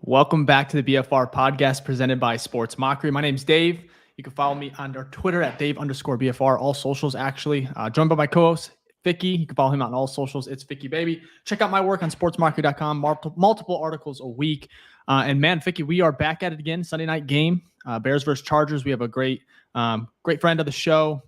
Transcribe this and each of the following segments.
Welcome back to the BFR Podcast presented by Sports Mockery. My name's Dave. You can follow me on our Twitter at Dave_BFR, all socials actually. Joined by my co-host, Ficky. You can follow him on all socials. It's Ficky Baby. Check out my work on sportsmockery.com. Multiple articles a week. And man, Ficky, we are back at it again. Sunday night game, Bears versus Chargers. We have a great friend of the show.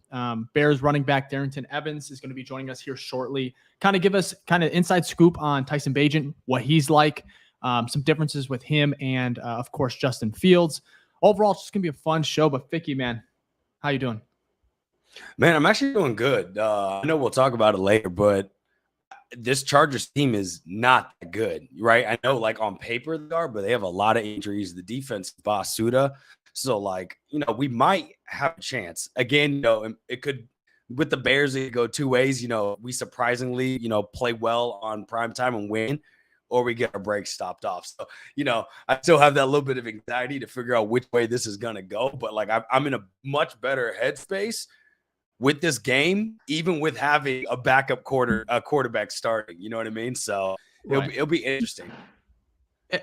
Bears running back Darrynton Evans is going to be joining us here shortly. Give us inside scoop on Tyson Bagent, what he's like. Some differences with him and, of course, Justin Fields. Overall, it's just going to be a fun show. But, Ficky, man, how you doing? Man, I'm actually doing good. I know we'll talk about it later, but this Chargers team is not that good, right? I know, on paper they are, but they have a lot of injuries. The defense, Basuda. So, we might have a chance. Again, it could – with the Bears, it could go two ways. We surprisingly, play well on primetime and win, or we get our brakes stopped off. So, I still have that little bit of anxiety to figure out which way this is going to go. But, I'm in a much better headspace with this game, even with having a backup quarterback starting. You know what I mean? So, it'll be interesting.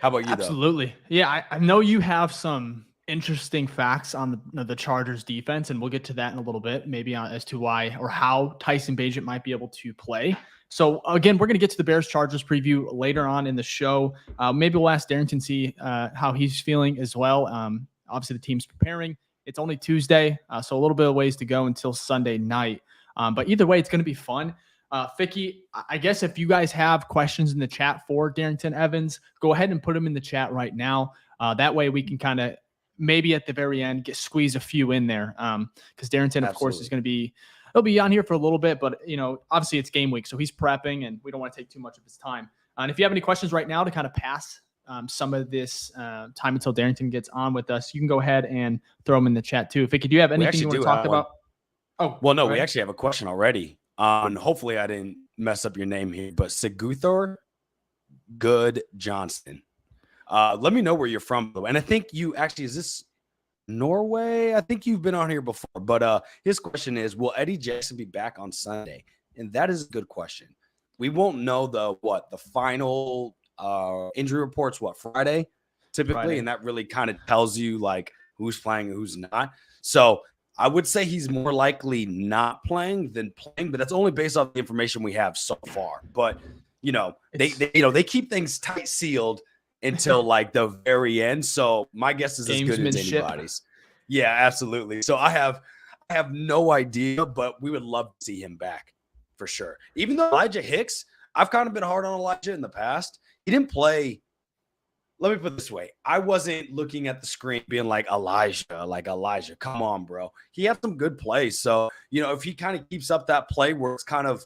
How about you, Absolutely. though? Yeah, I know you have some interesting facts on the Chargers defense, and we'll get to that in a little bit, maybe as to why or how Tyson Bagent might be able to play. So again, we're going to get to the Bears Chargers preview later on in the show. Maybe we'll ask Darrynton, see how he's feeling as well. Obviously the team's preparing. It's only Tuesday, so a little bit of ways to go until Sunday night. But either way, it's going to be fun. Ficky, I guess if you guys have questions in the chat for Darrynton Evans, go ahead and put them in the chat right now. That way we can maybe at the very end squeeze a few in there. Because Darrynton, of course, is going to be he'll be on here for a little bit, but obviously it's game week, so he's prepping, and we don't want to take too much of his time. And if you have any questions right now to kind of pass some of this time until Darrynton gets on with us, you can go ahead and throw them in the chat too. Ficky, do you have anything you want to talk about? Oh, well, no, we actually have a question already. Hopefully I didn't mess up your name here, but Seguthor Good Johnson. Let me know where you're from, though. And I think you actually, is this Norway? I think you've been on here before. But his question is, will Eddie Jackson be back on Sunday? And that is a good question. We won't know the final injury reports, Friday, typically. And that really kind of tells you, who's playing and who's not. So I would say he's more likely not playing than playing, but that's only based off the information we have so far. But, they keep things tight sealed until the very end. So my guess is as good as anybody's. Yeah, absolutely. So I have no idea, but we would love to see him back for sure. Even though Elijah Hicks, I've kind of been hard on Elijah in the past. He didn't play. Let me put it this way. I wasn't looking at the screen being Elijah, come on, bro. He had some good plays. So, if he kind of keeps up that play where it's kind of,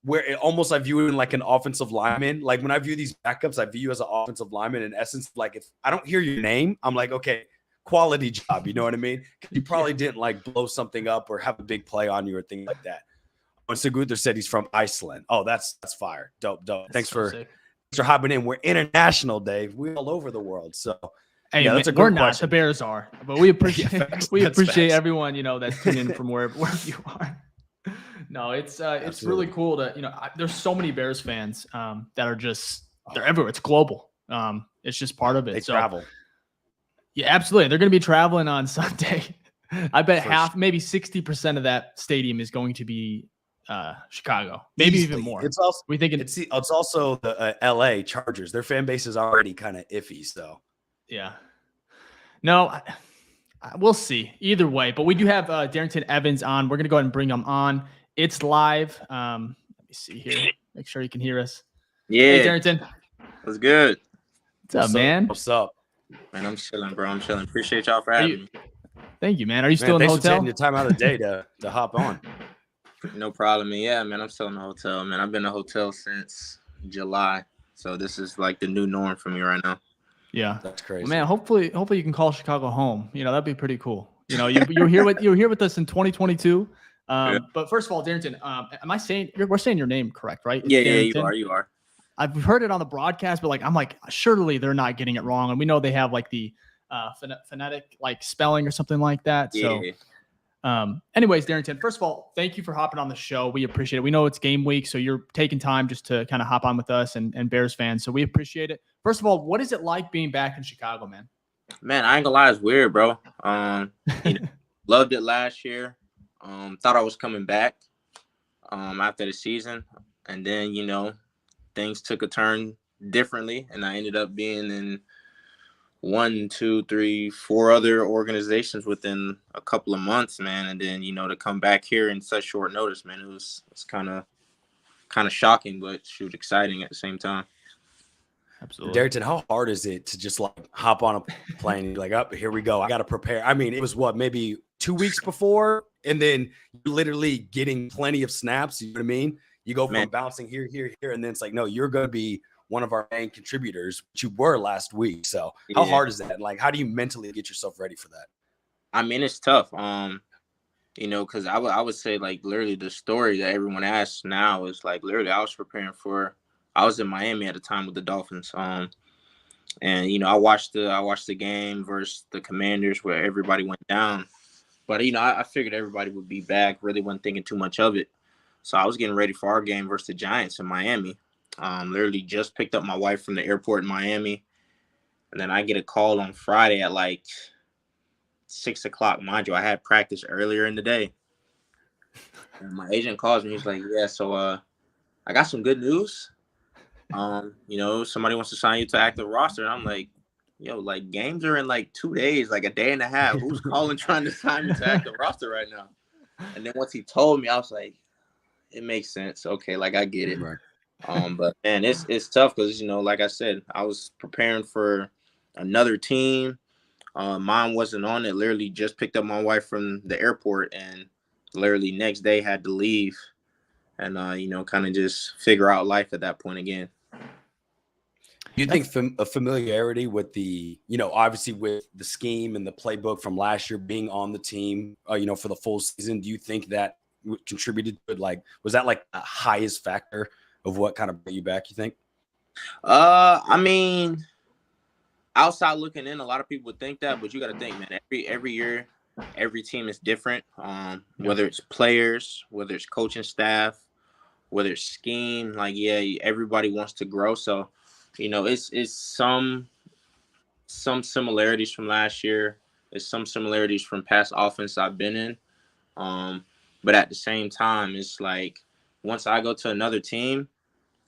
where it almost I view him like an offensive lineman. Like when I view these backups, I view you as an offensive lineman. In essence, if I don't hear your name, I'm like, okay, quality job. You know what I mean? You probably didn't blow something up or have a big play on you or things like that. When Seguthor said he's from Iceland. Oh, that's fire. Dope. Thanks for hopping in. We're international, Dave. We're all over the world. So hey, yeah, that's a good question. Not. The Bears are, but we appreciate everyone, that's tuning in from wherever you are. No, it's really cool to, there's so many Bears fans that are they're everywhere. It's global. It's just part of it. They travel. Yeah, absolutely. They're going to be traveling on Sunday. I bet maybe 60% of that stadium is going to be Chicago, maybe even more. It's also it's also the LA Chargers. Their fan base is already kind of iffy. So yeah, no, we'll see either way. But we do have Darrynton Evans on. We're gonna go ahead and bring him on. It's live. Let me see here. Make sure you can hear us. Yeah, hey, Darrynton. What's good? What's up, man? What's up, man? I'm chilling, bro. I'm chilling. Appreciate y'all for having me. Thank you, man. Are you still in the hotel? Thanks for taking your time out of the day to hop on. No problem. Yeah, man. I'm still in the hotel, man. I've been in the hotel since July, so this is the new norm for me right now. Yeah, that's crazy, well, man. Hopefully you can call Chicago home. That'd be pretty cool. You're here with us in 2022. Yeah. But first of all, Darrynton, am I saying we're saying your name correct, right? Yeah, you are. I've heard it on the broadcast, but I'm surely they're not getting it wrong, and we know they have the phonetic spelling or something like that. Yeah. So Anyways, Darrynton, first of all, thank you for hopping on the show. We appreciate it. We know it's game week, so you're taking time just to kind of hop on with us and Bears fans. So we appreciate it. First of all, what is it like being back in Chicago, man? Man, I ain't gonna lie, it's weird, bro. Loved it last year. Thought I was coming back after the season, and then things took a turn differently, and I ended up being in 1, 2, 3, 4 other organizations within a couple of months, man. And then to come back here in such short notice, man, it's kind of shocking, but shoot, exciting at the same time. Absolutely. Darrynton, how hard is it to just like hop on a plane and like, oh, here we go, I got to prepare? I mean, it was maybe 2 weeks before, and then you're literally getting plenty of snaps. You know what I mean? You go from bouncing here, and then it's like, no, you're going to be one of our main contributors, which you were last week. So how hard is that? Like, how do you mentally get yourself ready for that? I mean, it's tough. Because I would say, like, literally the story that everyone asks now is like, literally I was in Miami at the time with the Dolphins. And I watched the game versus the Commanders where everybody went down. But I figured everybody would be back. Really wasn't thinking too much of it. So I was getting ready for our game versus the Giants in Miami. Literally just picked up my wife from the airport in Miami. And then I get a call on Friday at like 6 o'clock. Mind you, I had practice earlier in the day. And my agent calls me. He's like, yeah, so I got some good news. Somebody wants to sign you to active roster. And I'm like, yo, like games are in like 2 days, like a day and a half. Who's calling trying to sign me to active roster right now? And then once he told me, I was like, it makes sense. Okay, like I get it. Right. But man, it's tough because like I said, I was preparing for another team. Mine wasn't on it. Literally just picked up my wife from the airport, and literally next day had to leave, and kind of just figure out life at that point again. Do you think a familiarity with the, obviously with the scheme and the playbook from last year, being on the team, for the full season, do you think that contributed to it? Like, was that like the highest factor of what kind of brought you back, you think? I mean, outside looking in, a lot of people would think that, but you got to think, man, every year, every team is different. Whether it's players, whether it's coaching staff, whether it's scheme, like, everybody wants to grow. So, it's some similarities from last year. It's some similarities from past offense I've been in. But at the same time, it's like once I go to another team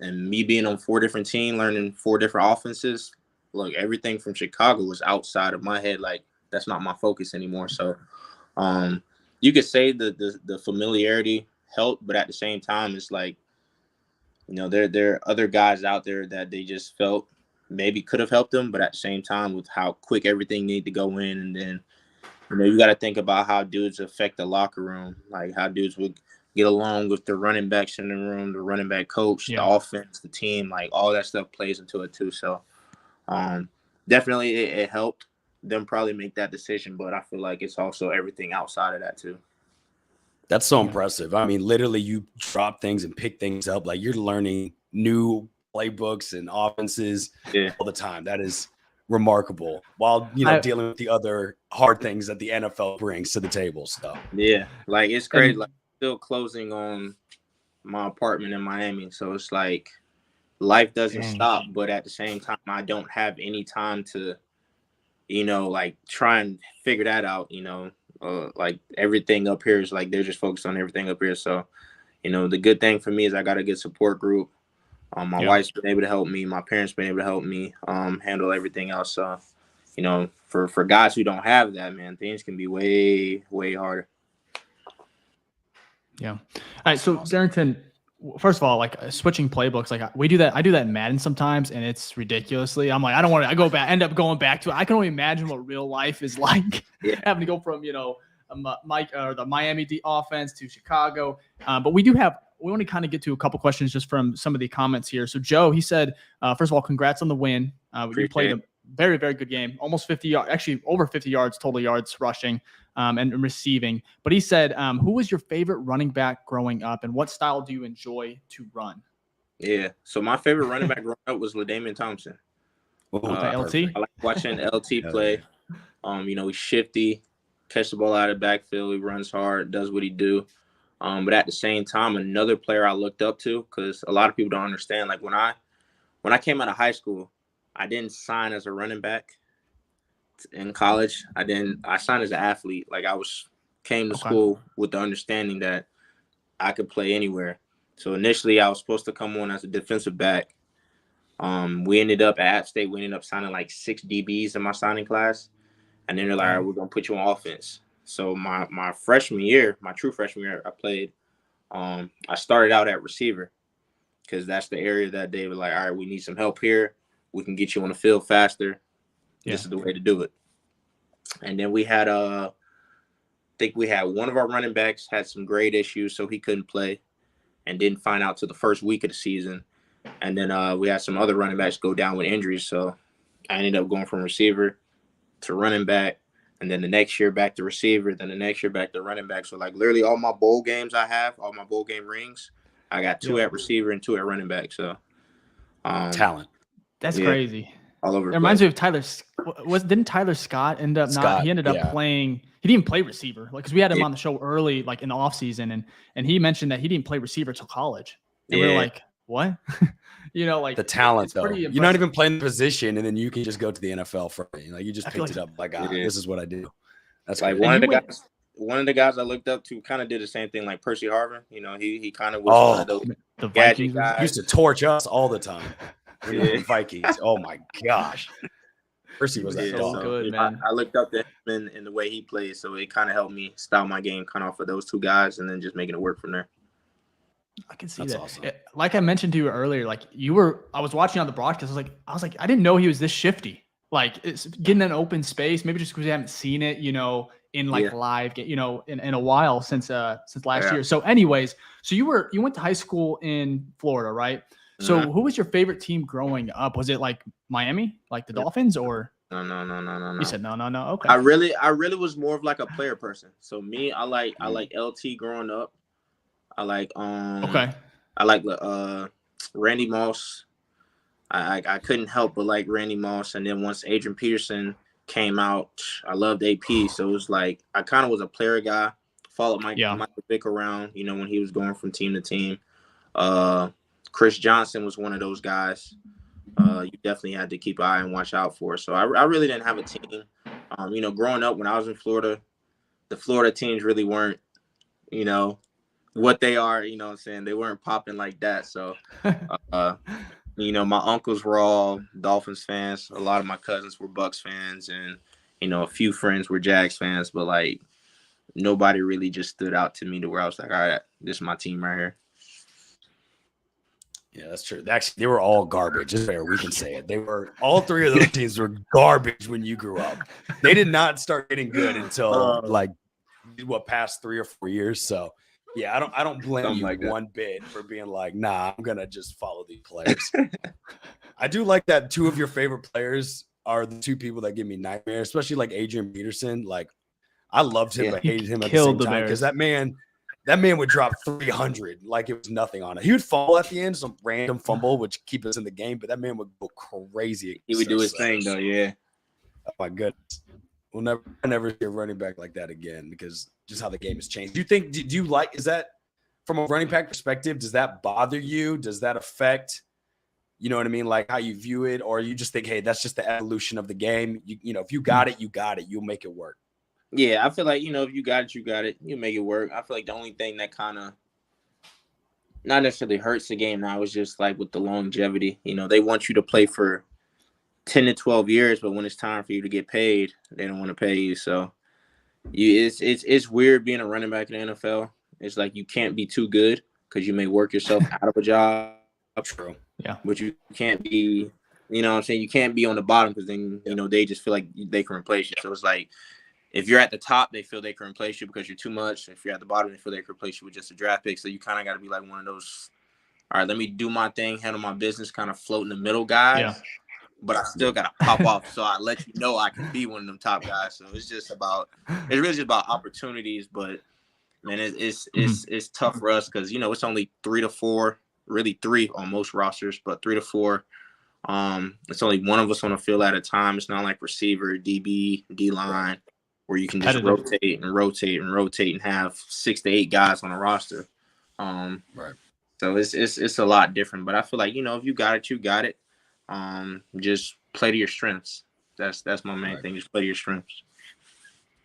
and me being on 4 different teams, learning 4 different offenses, look, everything from Chicago was outside of my head. Like, that's not my focus anymore. So you could say the familiarity helped, but at the same time, it's like, there are other guys out there that they just felt maybe could have helped them, but at the same time, with how quick everything needed to go in, and then you got to think about how dudes affect the locker room, like how dudes would get along with the running backs in the room, the running back coach, the offense, the team, like all that stuff plays into it too. So definitely it helped them probably make that decision, but I feel like it's also everything outside of that too. That's so impressive. I mean, literally you drop things and pick things up. Like, you're learning new playbooks and offenses all the time. That is remarkable, while dealing with the other hard things that the NFL brings to the table. So like it's crazy. Like, still closing on my apartment in Miami, so it's like life doesn't stop, but at the same time I don't have any time to like try and figure that out. Like everything up here is like they're just focused on everything up here. So the good thing for me is I got a good support group. My wife's been able to help me. My parents been able to help me handle everything else. So, for guys who don't have that, man, things can be way, way harder. Yeah. All right. So, Darrynton, first of all, like switching playbooks, like I do that in Madden sometimes, and it's ridiculously. I'm like, I don't want to. End up going back to it. I can only imagine what real life is like, having to go from the Miami offense to Chicago. But we want to kind of get to a couple questions just from some of the comments here. So Joe, he said, first of all, congrats on the win. You played a very, very good game, almost 50 yards, actually over 50 yards, total yards rushing and receiving. But he said, who was your favorite running back growing up, and what style do you enjoy to run? Yeah, so my favorite running back growing up was LaDainian Thompson. LT? I like watching LT play. He's shifty. catch the ball out of the backfield. He runs hard, does what he do. But at the same time, another player I looked up to, because a lot of people don't understand. Like when I came out of high school, I didn't sign as a running back. In college, I signed as an athlete. Like came to school with the understanding that I could play anywhere. So initially I was supposed to come on as a defensive back. We ended up at App State, we ended up signing like 6 DBs in my signing class. And then they're like, all right, we're gonna put you on offense. So my freshman year, my true freshman year, I played, I started out at receiver because that's the area that they were like, all right, we need some help here. We can get you on the field faster. This is the way to do it. And then we had I think we had one of our running backs had some grade issues, so he couldn't play and didn't find out till the first week of the season. And then we had some other running backs go down with injuries. So I ended up going from receiver to running back, and then the next year back to receiver, then the next year back to running back. So like literally all my bowl games I have, all my bowl game rings, I got 2 at receiver and 2 at running back. So talent. That's crazy. All over. It reminds me of Tyler. Didn't Tyler Scott end up not? He ended up playing. He didn't play receiver, like because we had him on the show early, like in the off season, and he mentioned that he didn't play receiver till college. And we were like, what? Like the talent though. You're not even playing the position, and then you can just go to the NFL for it. Like you just picked it up. Like, this is what I do. That's like great. one of the guys I looked up to kind of did the same thing, like Percy Harvin. He kind of was one of those the gadget Vikings guys. Used to torch us all the time. Vikings. Oh my gosh. Percy was that dog. Good, man. I looked up to him in the way he plays, so it kind of helped me style my game kind of off of those 2 guys, and then just making it work from there. I can see That's that. awesome. Like I mentioned to you earlier, like I was watching on the broadcast. I was like, I didn't know he was this shifty. Like it's getting an open space, maybe just because we haven't seen it, in live, in a while since last year. So anyways, so you went to high school in Florida, right? So who was your favorite team growing up? Was it like Miami, like the Dolphins, or? No. You said no. Okay. I really was more of like a player person. So me, I like LT growing up. I like I like Randy Moss. I couldn't help but like Randy Moss. And then once Adrian Peterson came out, I loved AP. So it was like I kind of was a player guy. Followed Michael Vick around, when he was going from team to team. Chris Johnson was one of those guys. You definitely had to keep an eye and watch out for. So I really didn't have a team. Growing up when I was in Florida, the Florida teams really weren't, what they are, what I'm saying? They weren't popping like that. So, my uncles were all Dolphins fans. A lot of my cousins were Bucks fans, and, a few friends were Jags fans, but like nobody really just stood out to me to where I was like, all right, this is my team right here. Yeah, that's true. Actually, they were all garbage. It's fair. We can say it. They were all 3 of those teams were garbage when you grew up. They did not start getting good until past 3 or 4 years. So yeah, I don't blame you one bit for being like, nah, I'm gonna just follow these players. I do like that 2 of your favorite players are the 2 people that give me nightmares, especially like Adrian Peterson. Like I loved him, but hated him at the same time because that man would drop 300 like it was nothing on it. He would fall at the end, some random fumble, which keep us in the game, but that man would go crazy. He would do his thing, though, yeah. Oh, my goodness. We'll never see a running back like that again because just how the game has changed. Do you like, is that from a running back perspective, does that bother you? Does that affect, you know what I mean, like how you view it? Or you just think, hey, that's just the evolution of the game. If you got it, you got it. You'll make it work. Yeah, I feel like, if you got it, you got it. You make it work. I feel like the only thing that kind of not necessarily hurts the game now is just like with the longevity. They want you to play for 10 to 12 years, but when it's time for you to get paid, they don't want to pay you. So it's weird being a running back in the NFL. It's like you can't be too good because you may work yourself out of a job. True. Yeah. But you can't be, what I'm saying? You can't be on the bottom because then, they just feel like they can replace you. So it's like, if you're at the top, they feel they can replace you because you're too much. If you're at the bottom, they feel they can replace you with just a draft pick. So you kind of got to be like one of those, all right, let me do my thing, handle my business, kind of float in the middle guys. Yeah. But I still got to pop off. So I let you know I can be one of them top guys. So it's really just about opportunities. But, man, it's tough for us because, it's only 3 to 4, really 3 on most rosters, but 3 to 4. It's only one of us on the field at a time. It's not like receiver, DB, D-line. where you can just rotate and have 6 to 8 guys on a roster. Right. So it's a lot different. But I feel like, if you got it, you got it. Just play to your strengths. That's my main thing. Just play to your strengths.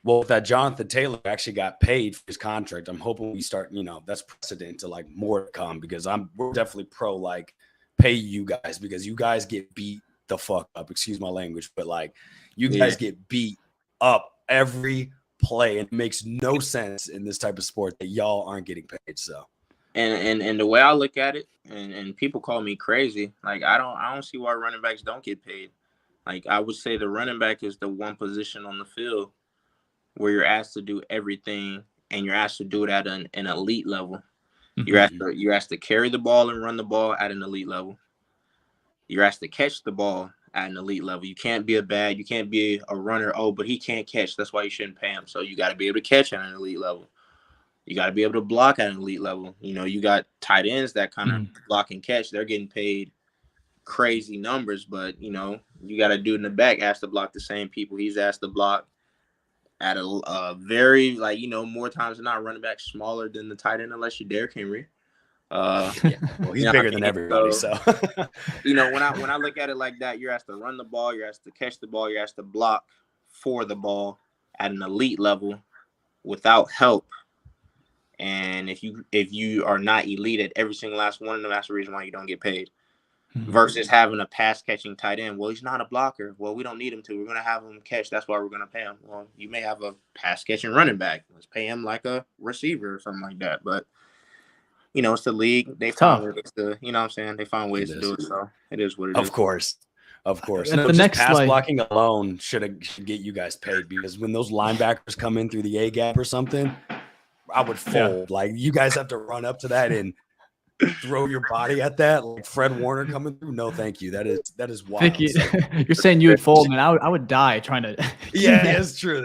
Well, if that Jonathan Taylor actually got paid for his contract, I'm hoping we start, that's precedent to like more to come, because we're definitely pro like pay you guys, because you guys get beat the fuck up. Excuse my language, but like you guys get beat up every play, and it makes no sense in this type of sport that y'all aren't getting paid. So, and the way I look at it, and people call me crazy, like I don't see why running backs don't get paid. Like I would say the running back is the one position on the field where you're asked to do everything, and you're asked to do it at an elite level. Mm-hmm. You're asked to carry the ball and run the ball at an elite level. You're asked to catch the ball at an elite level. You can't be a runner. Oh, but he can't catch. That's why you shouldn't pay him. So you got to be able to catch at an elite level. You got to be able to block at an elite level. You got tight ends that kind of block and catch. They're getting paid crazy numbers, but you got to do it in the back, asked to block the same people he's asked to block at a very, more times than not, running back smaller than the tight end, unless you're Derrick Henry. Well, he's bigger than everybody. So, when I look at it like that, you're asked to run the ball, you're asked to catch the ball, you're asked to block for the ball at an elite level without help. And if you are not elite at every single last one of them, that's the reason why you don't get paid. Versus having a pass catching tight end. Well, he's not a blocker. Well, we don't need him to. We're going to have him catch. That's why we're going to pay him. Well, you may have a pass catching running back. Let's pay him like a receiver or something like that. But, it's the league. They find ways to, what I'm saying? They find ways to do it. So it is what it is. Of course. And No, the next pass blocking alone should get you guys paid, because when those linebackers come in through the A gap or something, I would fold. Like, you guys have to run up to that and throw your body at that, like Fred Warner coming through. No, thank you. That is wild. Ficky, you're saying you would fold, man. I would die trying to. Yeah, it's true.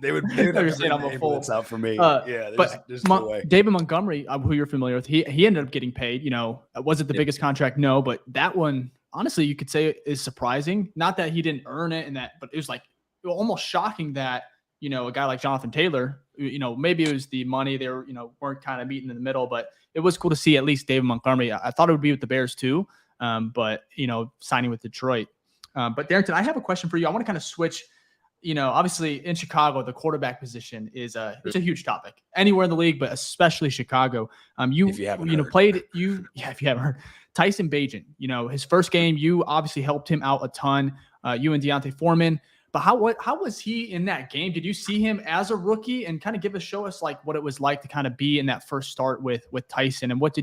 They would have to I'm a fold. Out for me. There's no way. David Montgomery, who you're familiar with, he ended up getting paid. Was it the biggest contract? No, but that one, honestly, you could say is surprising. Not that he didn't earn it, but it was like almost shocking that a guy like Jonathan Taylor, maybe it was the money. They were, weren't kind of meeting in the middle, but it was cool to see at least David Montgomery. I thought it would be with the Bears too, but signing with Detroit. But Darrynton, I have a question for you. I want to kind of switch. Obviously in Chicago, the quarterback position it's a huge topic anywhere in the league, but especially Chicago. If you haven't heard, Tyson Bagent, his first game, you obviously helped him out a ton. You and D'Onta Foreman. But how was he in that game? Did you see him as a rookie, and kind of show us like what it was like to kind of be in that first start with Tyson, and what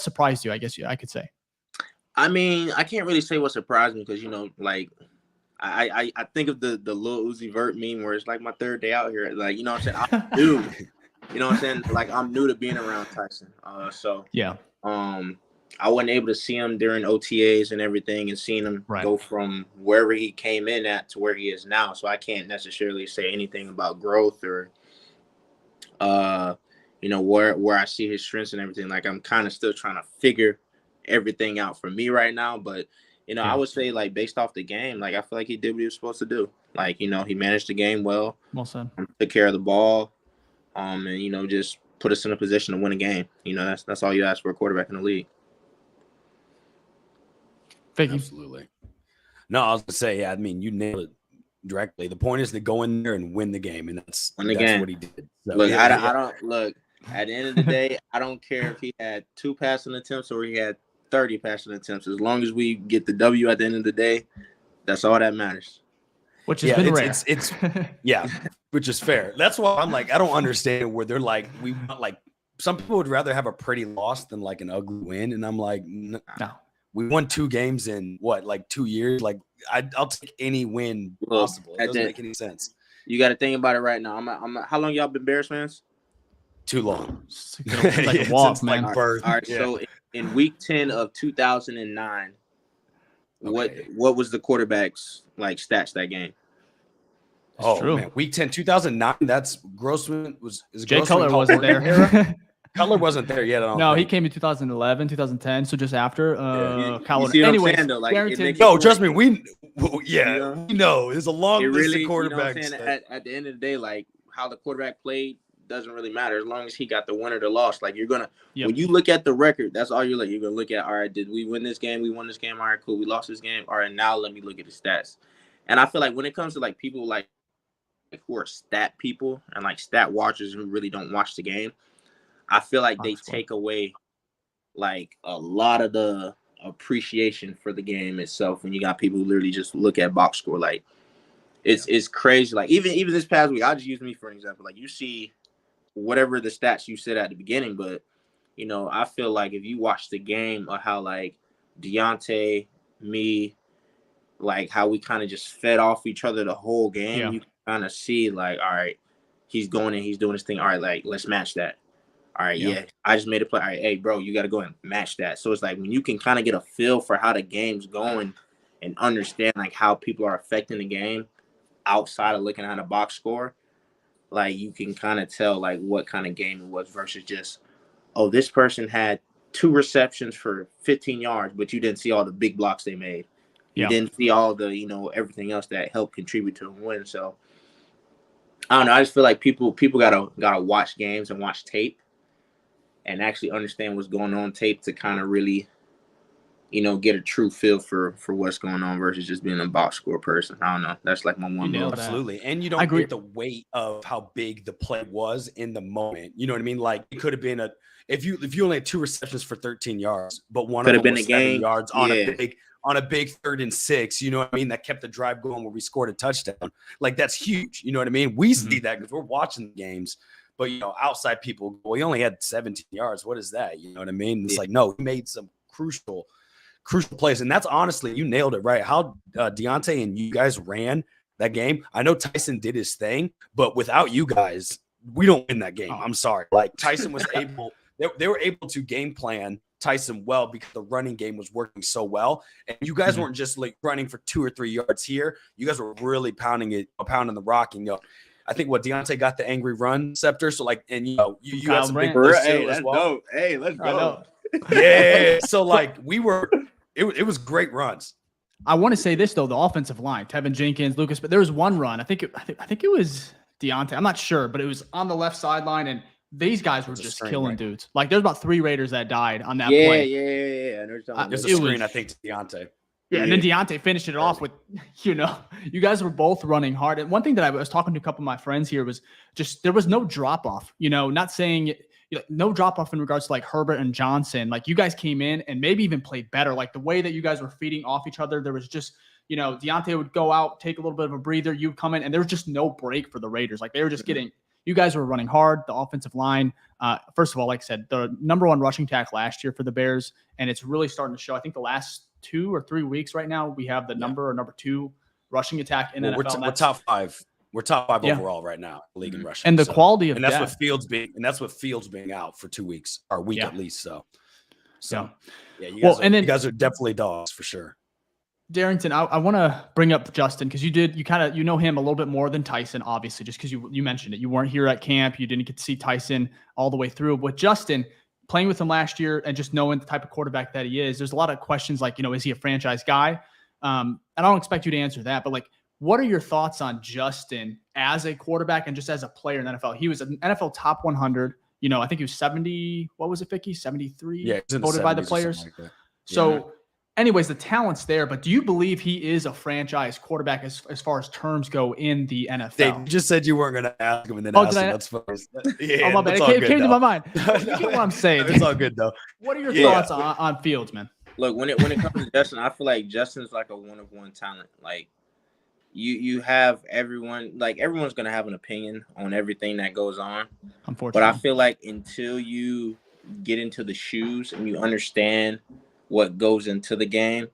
surprised you? I guess I could say. I mean, I can't really say what surprised me, because I think of the Lil Uzi Vert meme where it's like my third day out here. Like, what I'm saying? I'm new. What I'm saying? Like, I'm new to being around Tyson. I wasn't able to see him during OTAs and everything, and seeing him go from wherever he came in at to where he is now. So I can't necessarily say anything about growth or, where I see his strengths and everything. Like, I'm kind of still trying to figure everything out for me right now. But, I would say, like, based off the game, like, I feel like he did what he was supposed to do. Like, he managed the game well. Well said. Took care of the ball, and, just put us in a position to win a game. That's all you ask for a quarterback in the league. Thank you. Absolutely. No, I was gonna say, I mean, you nailed it directly. The point is to go in there and win the game, and that's what he did. So, look, I don't look. At the end of the day, I don't care if he had 2 passing attempts or he had 30 passing attempts. As long as we get the W at the end of the day, that's all that matters. Which has been rare. It's which is fair. That's why I'm like, I don't understand where they're like, we want, like, some people would rather have a pretty loss than like an ugly win, and I'm like, no. We won 2 games in 2 years. Like, I'll take any win possible. It doesn't make any sense. You got to think about it right now. How long y'all been Bears fans? Too long. It's like a walk, man. Like birth. All right. So in week 10 of 2009, what was the quarterback's stats that game? That's true. Man. Week 10, 2009. That's Grossman Jay Cutler wasn't there. Cutler wasn't there yet. No, he came in 2011, 2010, so just after. You see what I'm saying, though? No, trust me, Well, yeah, we know. There's a long list of quarterbacks. You know what I'm saying? At the end of the day, like how the quarterback played doesn't really matter as long as he got the win or the loss. Like you're gonna when you look at the record, that's all you're gonna look at. All right, did we win this game? We won this game. All right, cool. We lost this game. All right, now let me look at the stats. And I feel like when it comes to like people like who are stat people and like stat watchers who really don't watch the game, I feel like they take away like a lot of the appreciation for the game itself when you got people who literally just look at box score. Like it's crazy. Like even this past week, I'll just use me for an example. Like you see whatever the stats you said at the beginning, but you know, I feel like if you watch the game of how like Deontay, me, like how we kind of just fed off each other the whole game, you kind of see like, all right, he's going and he's doing his thing. All right, like let's match that. All right, I just made a play. All right, hey, bro, you got to go and match that. So it's like when you can kind of get a feel for how the game's going and understand like how people are affecting the game outside of looking at a box score, like you can kind of tell like what kind of game it was versus just, oh, this person had 2 receptions for 15 yards, but you didn't see all the big blocks they made. You didn't see all the, you know, everything else that helped contribute to a win. So I don't know. I just feel like people gotta watch games and watch tape and actually understand what's going on tape to kind of really, you know, get a true feel for what's going on versus just being a box score person. I don't know. That's like my one move. Absolutely. And you don't get the weight of how big the play was in the moment. You know what I mean? Like it could have been if you only had 2 receptions for 13 yards, but one could of them was 7 yards on a big 3rd and 6, you know what I mean? That kept the drive going where we scored a touchdown. Like that's huge. You know what I mean? We see that because we're watching the games. But, you know, outside people, well, he only had 17 yards. What is that? You know what I mean? It's like, no, he made some crucial plays. And that's honestly, you nailed it, right? How Deontay and you guys ran that game. I know Tyson did his thing, but without you guys, we don't win that game. I'm sorry. Like Tyson was able, they were able to game plan Tyson well because the running game was working so well. And you guys weren't just like running for 2 or 3 yards here. You guys were really pounding the rock. And, you know, I think Deontay got the angry run scepter. So like, and you know, you got some big plays as well. Dope. Hey, let's go. Yeah. So like it was great runs. I want to say this though, the offensive line, Tevin Jenkins, Lucas, but there was one run. I think it was Deontay. I'm not sure, but it was on the left sideline and these guys were just killing dudes. Like there's about 3 Raiders that died on that play. Yeah. There's a screen, I think, to Deontay. Yeah, and then Deontay finished it off with, you know, you guys were both running hard. And one thing that I was talking to a couple of my friends here was just there was no drop off, you know, not saying no drop off in regards to like Herbert and Johnson. Like you guys came in and maybe even played better. Like the way that you guys were feeding off each other, there was just, you know, Deontay would go out, take a little bit of a breather, you'd come in, and there was just no break for the Raiders. Like they were just getting, you guys were running hard. The offensive line, first of all, like I said, the #1 rushing attack last year for the Bears, and it's really starting to show. I think the last 2 or 3 weeks right now, we have the number 2 rushing attack in NFL. We're top 5. We're top 5 overall right now, league in rushing. And the quality of that's with Fields being out for 2 weeks or a week at least. So you guys are definitely dogs for sure. Darrynton, I want to bring up Justin because you know him a little bit more than Tyson, obviously, just because you mentioned it. You weren't here at camp. You didn't get to see Tyson all the way through. But Justin, playing with him last year and just knowing the type of quarterback that he is, there's a lot of questions like, you know, is he a franchise guy? And I don't expect you to answer that, but like, what are your thoughts on Justin as a quarterback and just as a player in the NFL? He was an NFL top 100. You know, I think he was 70. What was it, Ficky? 73 voted by the players. Like so anyways, the talent's there, but do you believe he is a franchise quarterback as far as terms go in the NFL? They just said you weren't going to ask him and then asked him. That's first. Yeah, my bad. It came to my mind. You get what I'm saying. It's all good, though. What are your thoughts on Fields, man? Look, when it comes to Justin, I feel like Justin's like a one-of-one talent. Like, you have everyone, like everyone's going to have an opinion on everything that goes on. Unfortunately. But I feel like until you get into the shoes and you understand what goes into the game,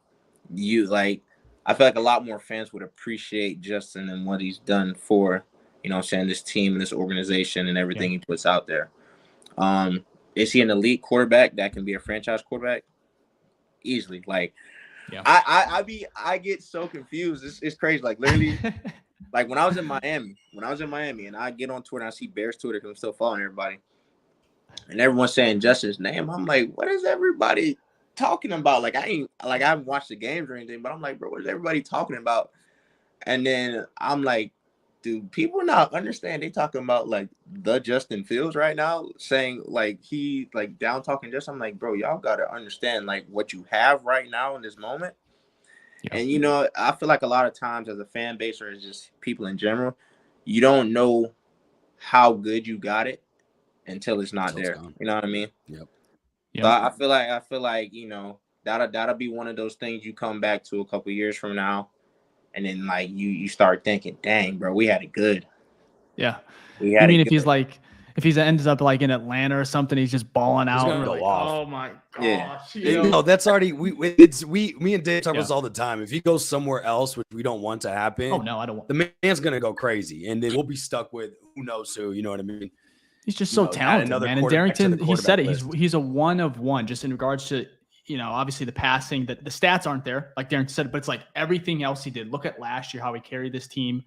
I feel like a lot more fans would appreciate Justin and what he's done for, you know what I'm saying, this team and this organization and everything he puts out there. Is he an elite quarterback that can be a franchise quarterback? Easily. Like, I get so confused. It's crazy. Like literally, like when I was in Miami and I get on Twitter and I see Bears Twitter because I'm still following everybody. And everyone's saying Justin's name. I'm like, what is everybody talking about? Like, I haven't watched the games or anything, but I'm like, bro, what is everybody talking about? And then I'm like, do people not understand they talking about like the Justin Fields right now, saying like he like down talking just. I'm like, bro, y'all gotta understand like what you have right now in this moment. Yeah. And you know, I feel like a lot of times as a fan base or as just people in general, you don't know how good you got it until it's not there. You know what I mean? Yep. So I feel like, you know, that'll be one of those things you come back to a couple years from now, and then like you start thinking, dang, bro, we had it good. Yeah. We I had mean, it if good. he's ends up like in Atlanta or something, he's just balling out. gonna And we're go like, off. oh my Yeah. gosh. You know? No, that's already me and Dave talk about this all the time. If he goes somewhere else, which we don't want to happen, Oh no, I don't want. the man's gonna go crazy, and then we'll be stuck with who knows who. You know what I mean? He's just so talented, man. And Darrynton, he said it. He's a one of one, just in regards to, you know, obviously the passing. That the stats aren't there, like Darrynton said, but it's like everything else he did. Look at last year, how he carried this team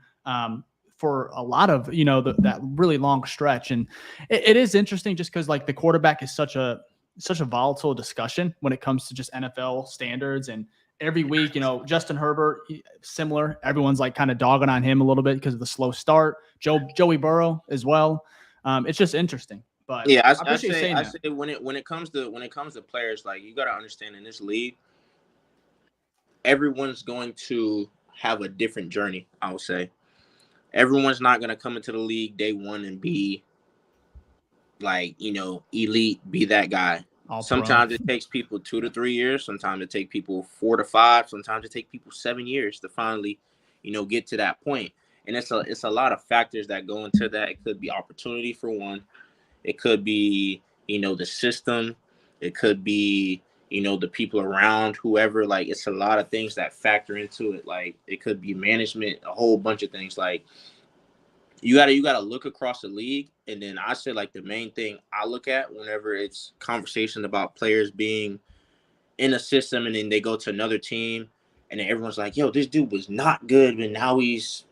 for a lot of, you know, that really long stretch. And it is interesting just because like the quarterback is such a volatile discussion when it comes to just NFL standards. And every week, you know, Justin Herbert, similar. Everyone's like kind of dogging on him a little bit because of the slow start. Joey Burrow as well. It's just interesting, but yeah, I say when it comes to players, like you got to understand in this league, everyone's going to have a different journey. I would say everyone's not going to come into the league day one and be like, you know, elite, be that guy. Sometimes it takes people 2 to 3 years. Sometimes it takes people 4 to 5. Sometimes it takes people 7 years to finally, you know, get to that point. And it's a lot of factors that go into that. It could be opportunity for one. It could be, you know, the system. It could be, you know, the people around, whoever. Like, it's a lot of things that factor into it. Like, it could be management, a whole bunch of things. Like, you gotta look across the league. And then I say, like, the main thing I look at whenever it's conversation about players being in a system and then they go to another team and then everyone's like, yo, this dude was not good, but now he's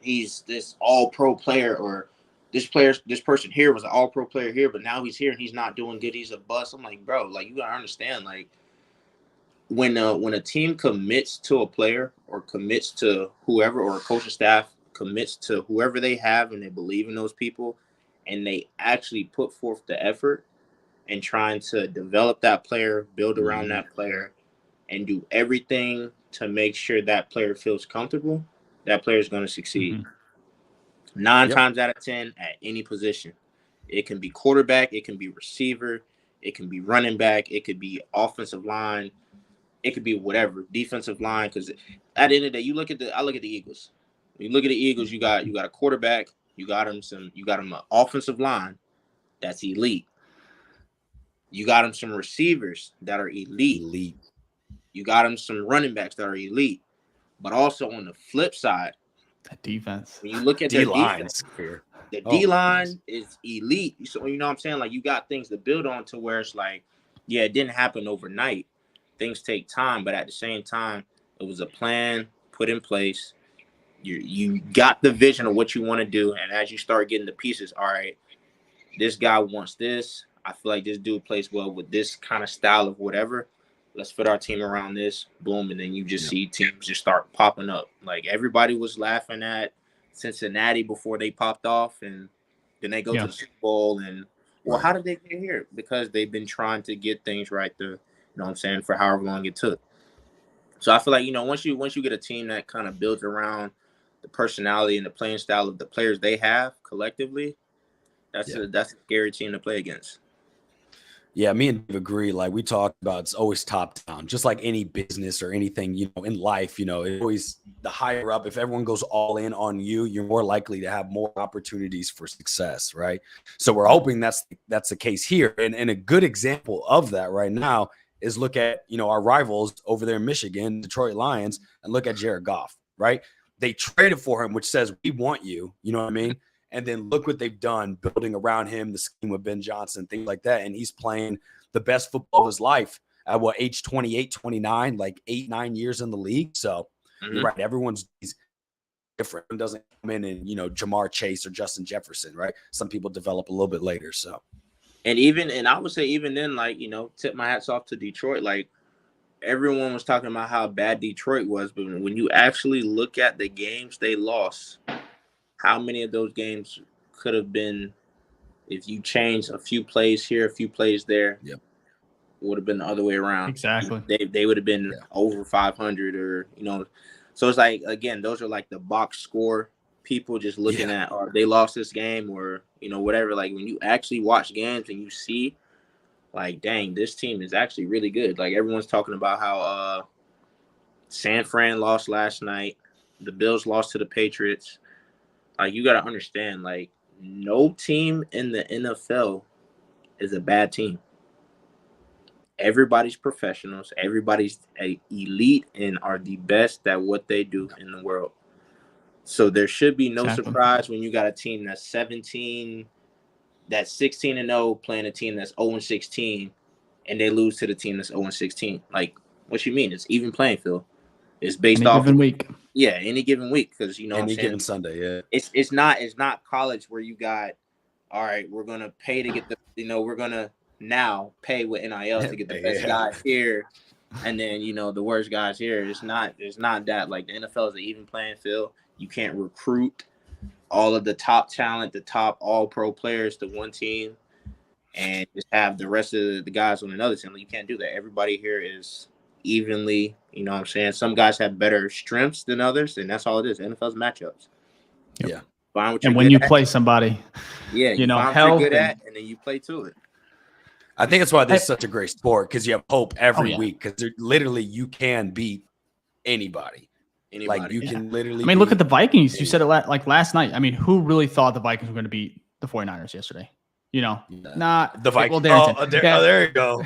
this all-pro player, or this person here was an all-pro player here, but now he's here and he's not doing good, he's a bust. I'm like, bro, like, you gotta understand, like, when a team commits to a player or commits to whoever, or a coaching staff commits to whoever they have and they believe in those people and they actually put forth the effort and trying to develop that player, build around that player, and do everything to make sure that player feels comfortable, that player is going to succeed. 9 times out of 10 at any position. It can be quarterback, it can be receiver, it can be running back, it could be offensive line, it could be whatever, defensive line. Because at the end of the day, I look at the Eagles. When you look at the Eagles, you got a quarterback, you got him an offensive line that's elite. You got him some receivers that are elite. You got him some running backs that are elite. But also on the flip side, that defense. When you look at their defense, the D-line is elite. So, you know what I'm saying? Like, you got things to build on to where it's like, yeah, it didn't happen overnight. Things take time, but at the same time, it was a plan put in place. You got the vision of what you want to do, and as you start getting the pieces, all right, this guy wants this. I feel like this dude plays well with this kind of style of whatever. Let's fit our team around this. Boom. And then you just see teams just start popping up. Like, everybody was laughing at Cincinnati before they popped off. And then they go to the Super Bowl. And, well, how did they get here? Because they've been trying to get things right there, you know what I'm saying, for however long it took. So I feel like, you know, once you get a team that kind of builds around the personality and the playing style of the players they have collectively, that's a scary team to play against. Yeah, me and Dave agree. Like, we talked about, it's always top down, just like any business or anything, you know, in life, you know, it's always the higher up. If everyone goes all in on you, you're more likely to have more opportunities for success, right? So we're hoping that's the case here. And a good example of that right now is look at, you know, our rivals over there in Michigan, Detroit Lions, and look at Jared Goff, right? They traded for him, which says, we want you, you know what I mean? And then look what they've done, building around him, the scheme with Ben Johnson, things like that. And he's playing the best football of his life at age 28, 29, like 8-9 years in the league. So you're right. Everyone's different. It doesn't come in and, you know, Jamar Chase or Justin Jefferson, right? Some people develop a little bit later. So, and I would say even then, like, you know, tip my hats off to Detroit. Like, everyone was talking about how bad Detroit was, but when you actually look at the games they lost, how many of those games could have been if you changed a few plays here, a few plays there? Yep. Would have been the other way around. Exactly. They would have been over 500, or So it's like, again, those are like the box score people just looking at, or they lost this game, or whatever. Like when you actually watch games and you see, like, dang, this team is actually really good. Like everyone's talking about how San Fran lost last night, the Bills lost to the Patriots. Like, you got to understand, like, no team in the NFL is a bad team. Everybody's professionals. Everybody's elite and are the best at what they do in the world. So there should be no surprise when you got a team that's 16-0 playing a team that's 0-16, and they lose to the team that's 0-16. Like, what you mean? It's even playing field. It's based off given week. Yeah, any given week, because any given Sunday. Yeah, it's not college where you got, all right, we're gonna pay to get the we're gonna now pay with NIL to get the best guys here, and then the worst guys here. It's not that. Like, the NFL is an even playing field. You can't recruit all of the top talent, the top all-pro players to one team, and just have the rest of the guys on another team. You can't do that. Everybody here is evenly, what I'm saying? Some guys have better strengths than others, and that's all it is. NFL's matchups. Yeah. Find what and when you play somebody, you find what you're good at, and then you play to it. I think that's why this is such a great sport, because you have hope every week, because literally you can beat anybody. Like, you can literally. I mean, look at the Vikings. You said it like last night. I mean, who really thought the Vikings were going to beat the 49ers yesterday? Not the Vikings. Well, there you go.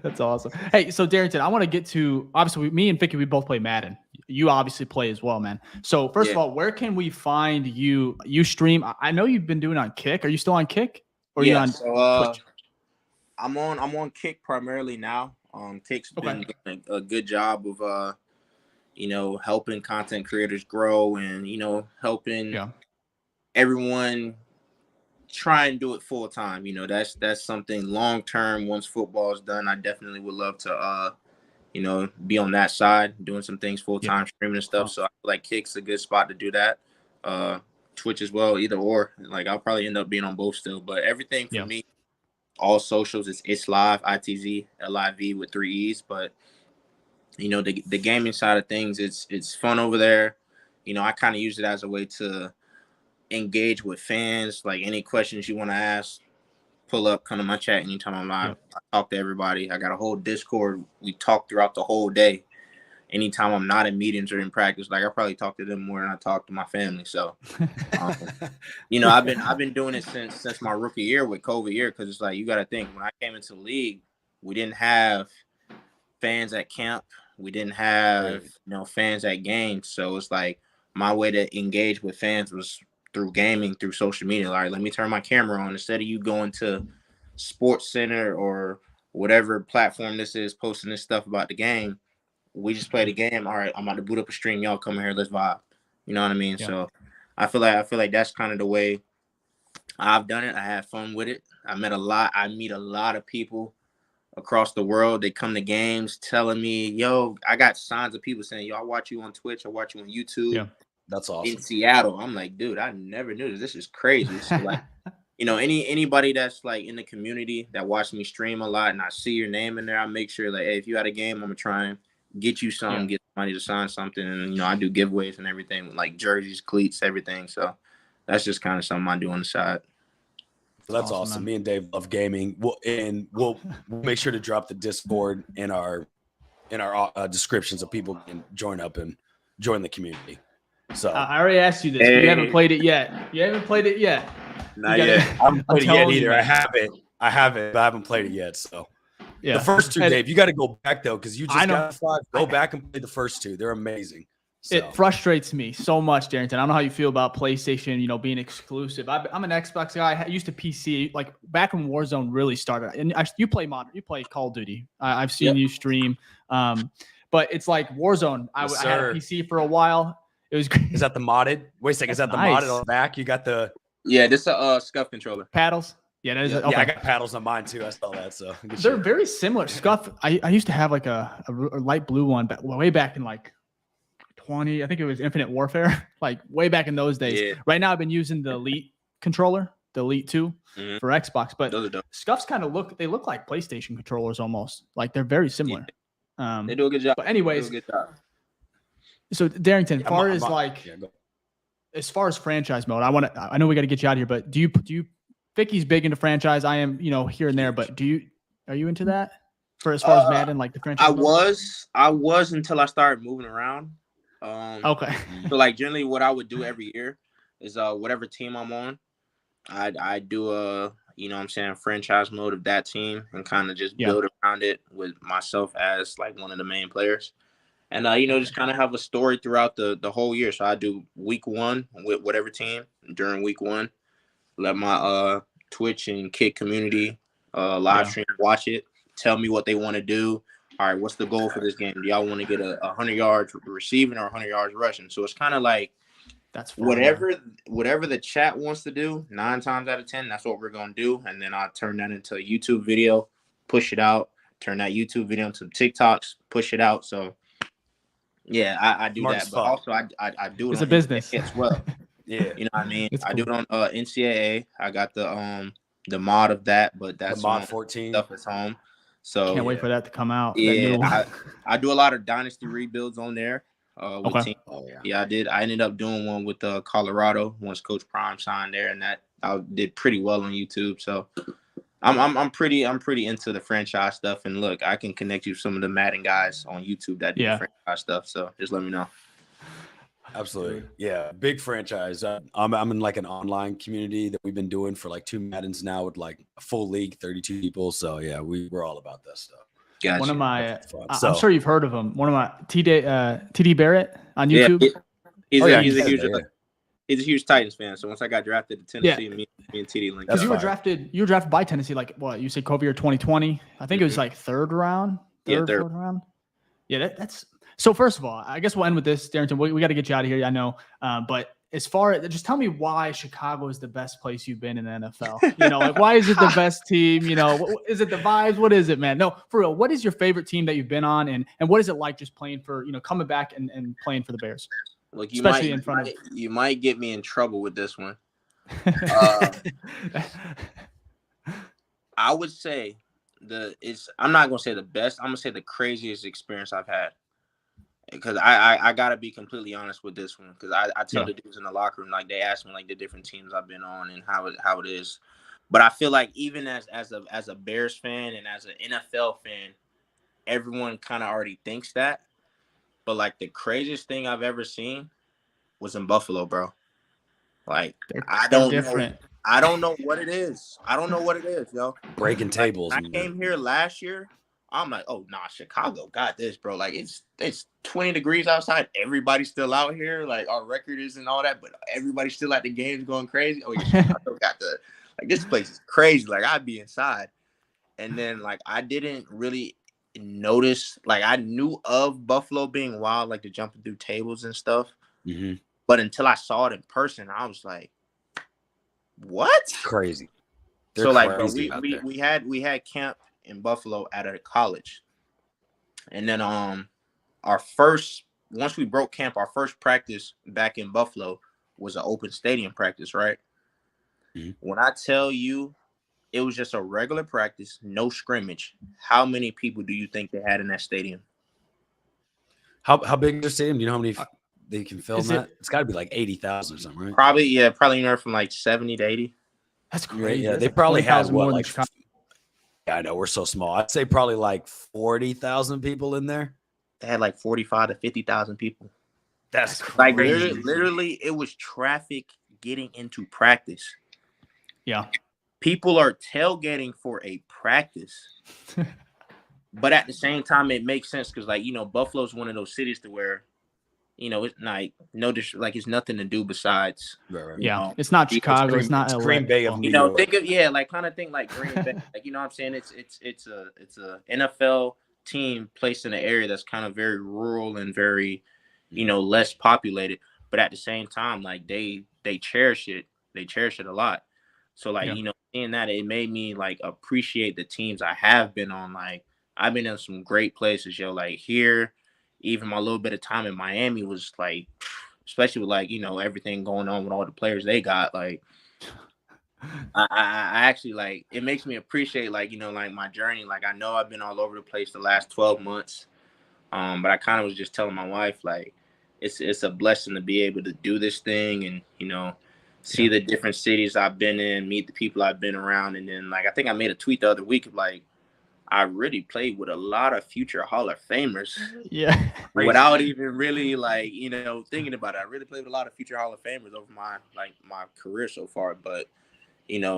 That's awesome. Hey, so Darrynton, I want to get to, obviously, me and Ficky, we both play Madden. You obviously play as well, man. So first of all, where can we find you? You stream. I know you've been doing on Kick. Are you still on Kick? Or are you on Twitch? I'm on Kick primarily now. Kick's been doing a good job of helping content creators grow, and helping everyone try and do it full time. That's something long term. Once football is done, I definitely would love to be on that side, doing some things full time, streaming and stuff. So I feel like Kick's a good spot to do that. Twitch as well, either or. Like, I'll probably end up being on both still, but everything for me, all socials, it's live, ITZ, LIV with 3 E's. But the gaming side of things, it's fun over there. I kind of use it as a way to engage with fans. Like, any questions you want to ask, pull up, come to my chat anytime I'm live. I talk to everybody. I got a whole Discord. We talk throughout the whole day. Anytime I'm not in meetings or in practice, like, I probably talk to them more than I talk to my family. So, I've been doing it since my rookie year with COVID year, because it's like, you got to think, when I came into the league, we didn't have fans at camp. We didn't have fans at games. So it's like, my way to engage with fans was through gaming, through social media. All right, let me turn my camera on. Instead of you going to Sports Center or whatever platform this is, posting this stuff about the game, we just play the game. All right, I'm about to boot up a stream. Y'all come here, let's vibe. You know what I mean? Yeah. So I feel like that's kind of the way I've done it. I have fun with it. I meet a lot of people across the world. They come to games telling me, yo, I got signs of people saying, yo, I watch you on Twitch, I watch you on YouTube. Yeah. That's awesome. In Seattle. I'm like, dude, I never knew this. This is crazy. So, like, anybody that's like in the community that watches me stream a lot and I see your name in there, I make sure, like, hey, if you had a game, I'm gonna try and get you some, get somebody to sign something. And I do giveaways and everything, like jerseys, cleats, everything. So that's just kind of something I do on the side. That's awesome. Me and Dave love gaming. We'll make sure to drop the Discord in our description so people can join up and join the community. So I already asked you this. But you haven't played it yet. Not yet. I haven't played it yet either. I haven't, but I haven't played it yet. So the first two, Dave, you got to go back though, because you just got 5. Go back and play the first 2. They're amazing. So. It frustrates me so much, Darrynton. I don't know how you feel about PlayStation, being exclusive. I'm an Xbox guy. I used to PC, like back when Warzone really started. And you play modern, you play Call of Duty. I've seen you stream. But it's like Warzone. I had a PC for a while. It was great. Is that the modded? Wait a second. Is that the modded on the back? You got the this is a SCUF controller. Paddles. Yeah, that is. Yeah, Okay. yeah, I got paddles on mine too. I saw that. So They're very similar. Scuff. I used to have like a light blue one, but way back in like 20. I think it was Infinite Warfare. Like way back in those days. Yeah. Right now, I've been using the Elite controller, the Elite 2 for Xbox. But Those are dope. Scuffs kind of look like PlayStation controllers almost. Like they're very similar. They do a good job. But anyways, good job. so Darrynton, go. as far as franchise mode, I know we got to get you out of here, but do you Ficky's big into franchise? I am, here and there, but are you into that as far as Madden, like the franchise? I was until I started moving around. Okay. So like generally what I would do every year is whatever team I'm on, I do a franchise mode of that team and kind of just build around it with myself as like one of the main players. And just kind of have a story throughout the whole year. So I do week 1 with whatever team during week 1. Let my Twitch and Kick community live stream watch it. Tell me what they want to do. All right, what's the goal for this game? Do y'all want to get 100 yards receiving or 100 yards rushing? So it's kind of like that's fun, whatever the chat wants to do. 9 times out of 10, that's what we're gonna do. And then I turn that into a YouTube video, push it out. Turn that YouTube video into TikToks, push it out. So yeah, I do that, but also I do it. It's a business as well. Yeah, you know what I mean. It's I cool. do it on NCAA. I got the mod of that, but that's the mod 14 stuff is home. So can't wait for that to come out. Yeah, I do a lot of dynasty rebuilds on there. With team. Oh yeah. Yeah, I did. I ended up doing one with Colorado once Coach Prime signed there, and that I did pretty well on YouTube. So I'm pretty into the franchise stuff. And look, I can connect you with some of the Madden guys on YouTube that do franchise stuff. So just let me know. Absolutely. Yeah. Big franchise. I'm in like an online community that we've been doing for like 2 Maddens now with like a full league, 32 people. So yeah, we're all about that stuff. Gotcha. One of my, I'm sure you've heard of him. One of my TD Barrett on YouTube. Yeah, he's a huge Titans fan. So once I got drafted to Tennessee, me and TD linked. Because you were drafted by Tennessee, like what you said, Kobe, or 2020. I think it was like third round. Fourth round. Yeah, that's. So first of all, I guess we'll end with this, Darrynton. We got to get you out of here. I know, but as far as just tell me why Chicago is the best place you've been in the NFL. Like why is it the best team? Is it the vibes? What is it, man? No, for real. What is your favorite team that you've been on, and what is it like just playing for coming back and playing for the Bears? Look, you might get me in trouble with this one. I would say I'm not gonna say the best. I'm gonna say the craziest experience I've had. Because I gotta be completely honest with this one. Because I tell the dudes in the locker room, like they ask me like the different teams I've been on and how it is. But I feel like even as a Bears fan and as an NFL fan, everyone kind of already thinks that. But like the craziest thing I've ever seen was in Buffalo, bro. Like I don't know what it is. I don't know what it is, yo. Breaking tables. I came here last year. I'm like, oh nah, Chicago got this, bro. Like it's 20 degrees outside. Everybody's still out here. Like our record isn't all that, but everybody's still at the games going crazy. Oh yeah, Chicago got this place is crazy. Like I'd be inside. And then like I didn't really notice, like I knew of Buffalo being wild, like the jumping through tables and stuff. Mm-hmm. But until I saw it in person, I was like, what? Crazy. So like bro, we had camp in Buffalo at a college. And then once we broke camp, our first practice back in Buffalo was an open stadium practice, right? Mm-hmm. When I tell you it was just a regular practice, no scrimmage, how many people do you think they had in that stadium? How big is the stadium? Do you know how many they can fill in that? It's got to be like 80,000 or something, right? Probably anywhere from like 70 to 80. That's crazy. Yeah, they probably had more like I know we're so small. I'd say probably like 40,000 people in there. They had like 45 to 50,000 people. That's like crazy. literally it was traffic getting into practice. Yeah. People are tailgating for a practice. But at the same time, it makes sense because Buffalo's one of those cities to where, it's like it's nothing to do besides. Right. Yeah, it's not Chicago. It's not Green Bay of New York. Think of think like Green Bay. Like what I'm saying, it's a NFL team placed in an area that's kind of very rural and very, less populated. But at the same time, like they cherish it. They cherish it a lot. So like seeing that, it made me like appreciate the teams I have been on. Like I've been in some great places, yo. Like here, even my little bit of time in Miami was like, especially with like, everything going on with all the players they got. Like I actually like, it makes me appreciate like, like my journey. Like I know I've been all over the place the last 12 months. But I kind of was just telling my wife, like, it's a blessing to be able to do this thing and, see the different cities I've been in, meet the people I've been around. And then, like, I think I made a tweet the other week of, like, I really played with a lot of future Hall of Famers. Yeah. Without even really, like, thinking about it. I really played with a lot of future Hall of Famers over my career so far. But,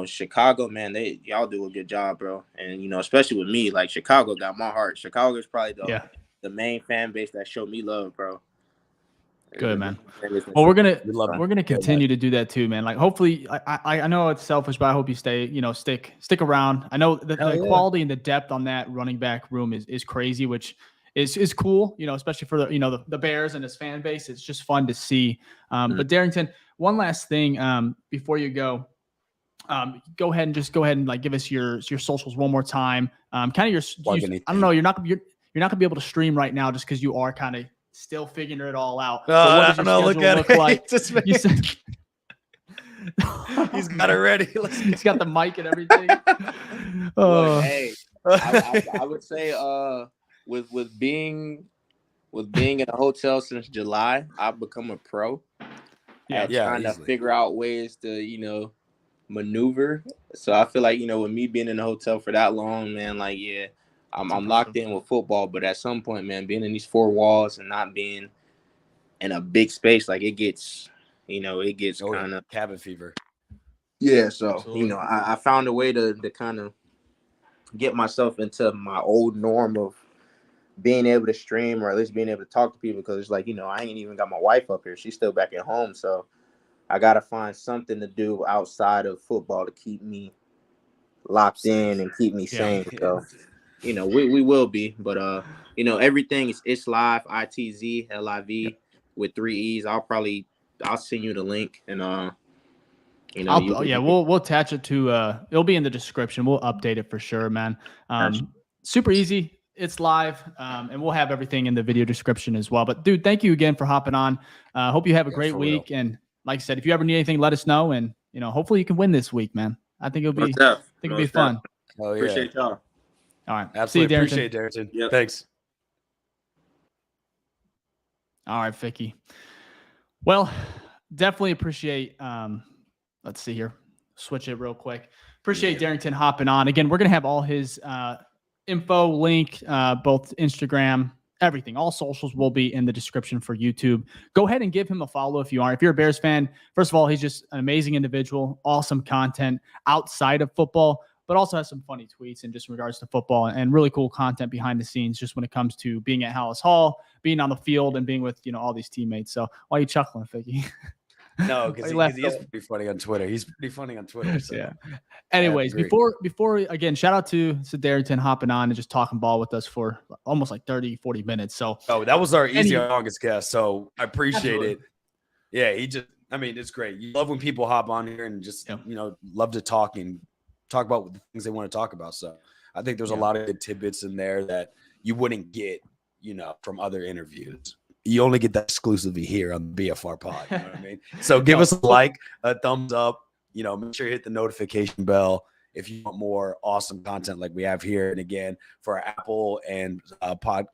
Chicago, man, y'all do a good job, bro. And, especially with me, like, Chicago got my heart. Chicago is probably the main fan base that showed me love, bro. Good, man. Well, we're gonna continue to do that too, man. Like, hopefully, I know it's selfish, but I hope you stay, stick around. I know the quality and the depth on that running back room is crazy, which is cool, especially for the Bears and his fan base. It's just fun to see. But Darrynton, one last thing before you go. Go ahead and like give us your socials one more time. Kind of I don't know, you're not gonna be able to stream right now just because you are kind of still figuring it all out. So what does your schedule look like? He's got it ready. He's got the mic and everything. Look, hey, I would say with being in a hotel since July, I've become a pro at trying to figure out ways to maneuver. So I feel like with me being in a hotel for that long, man, like I'm locked in with football, but at some point, man, being in these four walls and not being in a big space, like it gets kind of cabin fever. Yeah, so I found a way to kind of get myself into my old norm of being able to stream or at least being able to talk to people, because it's like I ain't even got my wife up here; she's still back at home, so I gotta find something to do outside of football to keep me locked in and keep me sane. So. We will be, but everything it's live, ITZ LIV with 3 E's. I'll send you the link and we'll attach it to it'll be in the description. We'll update it for sure, man. Super easy. It's live, and we'll have everything in the video description as well. But dude, thank you again for hopping on. Hope you have a great week. Real. And like I said, if you ever need anything, let us know. And hopefully you can win this week, man. I think it'll be fun. Oh, yeah. Appreciate y'all. All right. Absolutely. See you, Appreciate it, Darrynton. Yep. Thanks. All right, Ficky. Well, definitely appreciate, let's see here. Switch it real quick. Appreciate Darrynton hopping on. Again, we're going to have all his info, link, both Instagram, everything. All socials will be in the description for YouTube. Go ahead and give him a follow if you are. If you're a Bears fan, first of all, he's just an amazing individual, awesome content outside of football, but also has some funny tweets and just in regards to football and really cool content behind the scenes just when it comes to being at Hallis Hall, being on the field, and being with, all these teammates. So why are you chuckling, Ficky? No, because he is pretty funny on Twitter. He's pretty funny on Twitter. So. Yeah. Anyways, before again, shout out to Darrynton hopping on and just talking ball with us for almost like 30, 40 minutes. So that was our easy August guest. So I appreciate it. Yeah, it's great. You love when people hop on here and just, love to talk about the things they want to talk about. So I think there's a lot of good tidbits in there that you wouldn't get, from other interviews. You only get that exclusively here on the BFR pod. You know what I mean? So give us a like, a thumbs up, make sure you hit the notification bell if you want more awesome content like we have here. And again, for our Apple and Spotify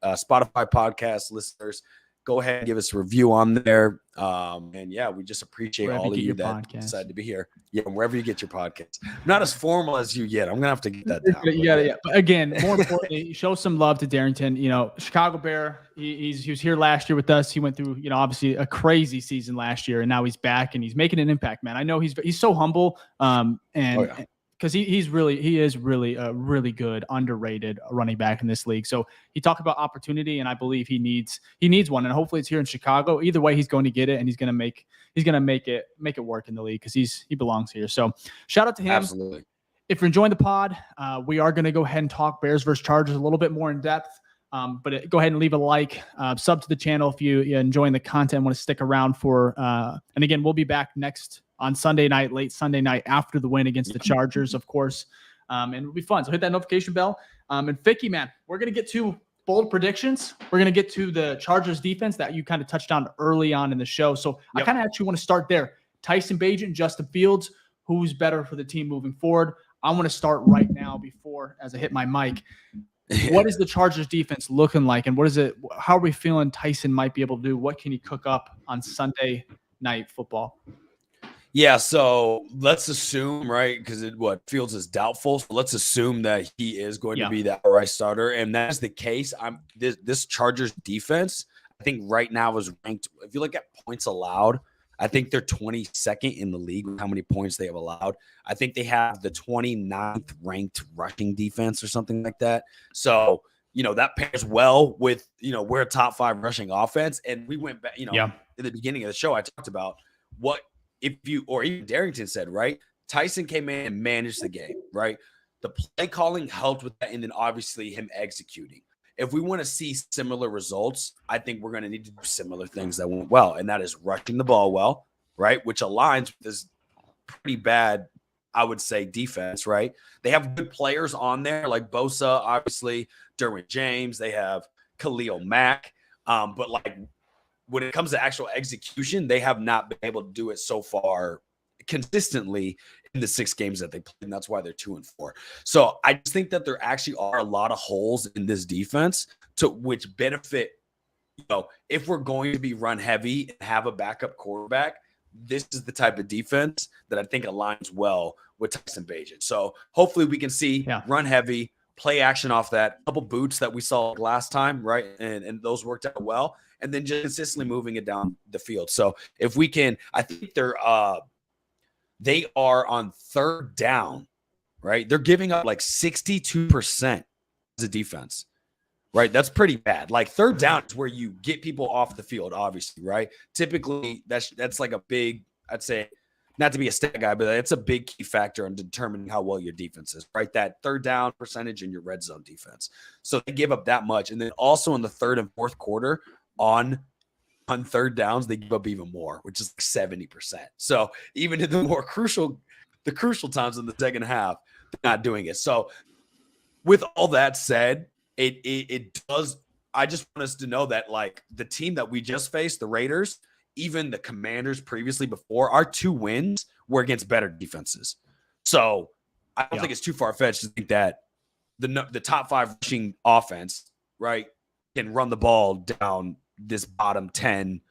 podcast listeners, go ahead and give us a review on there. We just appreciate all of you that decided to be here. Yeah, wherever you get your podcast. I'm not as formal as you yet. I'm gonna have to get that down. Yeah. But again, more importantly, show some love to Darrynton. Chicago Bear. He was here last year with us. He went through, obviously a crazy season last year, and now he's back and he's making an impact, man. I know he's so humble. Because he is really a really good, underrated running back in this league. So he talked about opportunity, and I believe he needs one, and hopefully it's here in Chicago. Either way, he's going to get it, and he's going to make it work in the league because he belongs here. So shout out to him. Absolutely. If you're enjoying the pod, we are going to go ahead and talk Bears versus Chargers a little bit more in depth. But go ahead and leave a like, sub to the channel if you're enjoying the content, want to stick around for. And again, we'll be back next on Sunday night, late Sunday night after the win against the Chargers, of course. And it'll be fun. So hit that notification bell. And Ficky, man, we're going to get to bold predictions. We're going to get to the Chargers defense that you kind of touched on early on in the show. So I kind of actually want to start there. Tyson Bagent, Justin Fields, who's better for the team moving forward? I want to start right now before, as I hit my mic. What is the Chargers defense looking like? And how are we feeling Tyson might be able to do? What can he cook up on Sunday night football? Yeah, so let's assume, right, because Fields is doubtful. So let's assume that he is going to be the outright starter, and that's the case. This Chargers defense, I think right now is ranked. If you look at points allowed, I think they're 22nd in the league with how many points they have allowed. I think they have the 29th ranked rushing defense or something like that. So that pairs well with we're a top 5 rushing offense, and we went back. In the beginning of the show, I talked about what. Or even Darrynton said, right? Tyson came in and managed the game, right? The play calling helped with that, and then obviously him executing. If we want to see similar results, I think we're going to need to do similar things that went well, and that is rushing the ball well, right? Which aligns with this pretty bad, I would say, defense, right? They have good players on there, like Bosa, obviously, Derwin James. They have Khalil Mack, but when it comes to actual execution, they have not been able to do it so far consistently in the 6 games that they played, and that's why they're 2-4. So I just think that there actually are a lot of holes in this defense to which benefit, if we're going to be run heavy and have a backup quarterback, this is the type of defense that I think aligns well with Tyson Bagent. So hopefully we can see run heavy, play action off that, couple boots that we saw last time, right? And those worked out well. And then just consistently moving it down the field. So if we can, I think they are on 3rd down, right? They're giving up 62% as a defense, right? That's pretty bad. 3rd down is where you get people off the field, obviously, right? Typically, that's like a big, I'd say, not to be a stat guy, but it's a big key factor in determining how well your defense is, right? That 3rd down percentage in your red zone defense. So they give up that much. And then also in the 3rd and 4th quarter, on 3rd downs, they give up even more, which is 70%. So even in the crucial times in the second half, they're not doing it. So with all that said, it does. I just want us to know that the team that we just faced, the Raiders, even the Commanders previously before, our 2 wins were against better defenses. So I don't think it's too far-fetched to think that the top 5 rushing offense, right, can run the ball down this bottom 10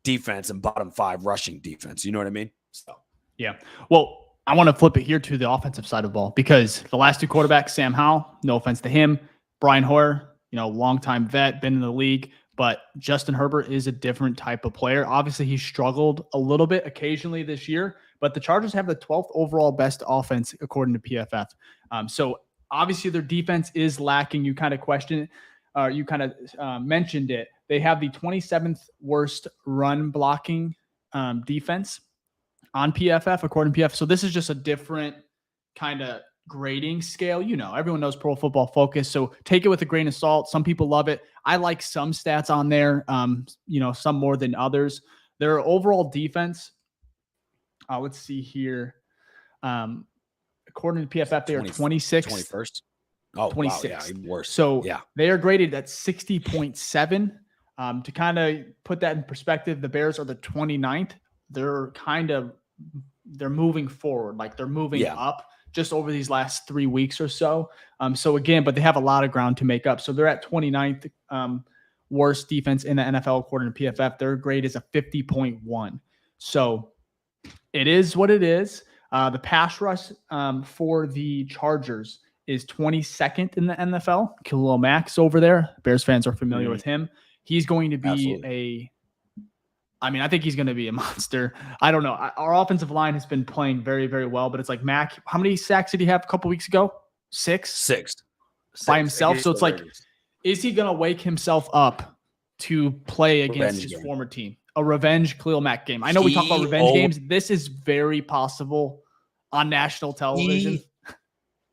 defense and bottom 5 rushing defense. You know what I mean? So, yeah. Well, I want to flip it here to the offensive side of the ball, because the last 2 quarterbacks, Sam Howell, no offense to him, Brian Hoyer, longtime vet, been in the league, but Justin Herbert is a different type of player. Obviously, he struggled a little bit occasionally this year, but the Chargers have the 12th overall best offense according to PFF. So obviously their defense is lacking. You kind of question it. You kind of mentioned it. They have the 27th worst run blocking defense on PFF, according to PFF. So this is just a different kind of grading scale. Everyone knows Pro Football Focus, so take it with a grain of salt. Some people love it. I like some stats on there, some more than others. Their overall defense, let's see here. According to PFF, they are 26th. 21st. Oh, 26. Wow, yeah, even worse. So they are graded at 60.7. To kind of put that in perspective, the Bears are the 29th. They're moving forward. They're moving up just over these last 3 weeks or so. But they have a lot of ground to make up. So they're at 29th worst defense in the NFL according to PFF. Their grade is a 50.1. So it is what it is. The pass rush for the Chargers is 22nd in the NFL. Khalil Mack's over there. Bears fans are familiar with him. He's going to be I think he's going to be a monster. I don't know. Our offensive line has been playing very, very well, but it's Mack. How many sacks did he have a couple weeks ago? 6? 6. By himself. So it's is he going to wake himself up to play against his former team? A revenge Khalil Mack game. I know we talk about revenge games. This is very possible on national television.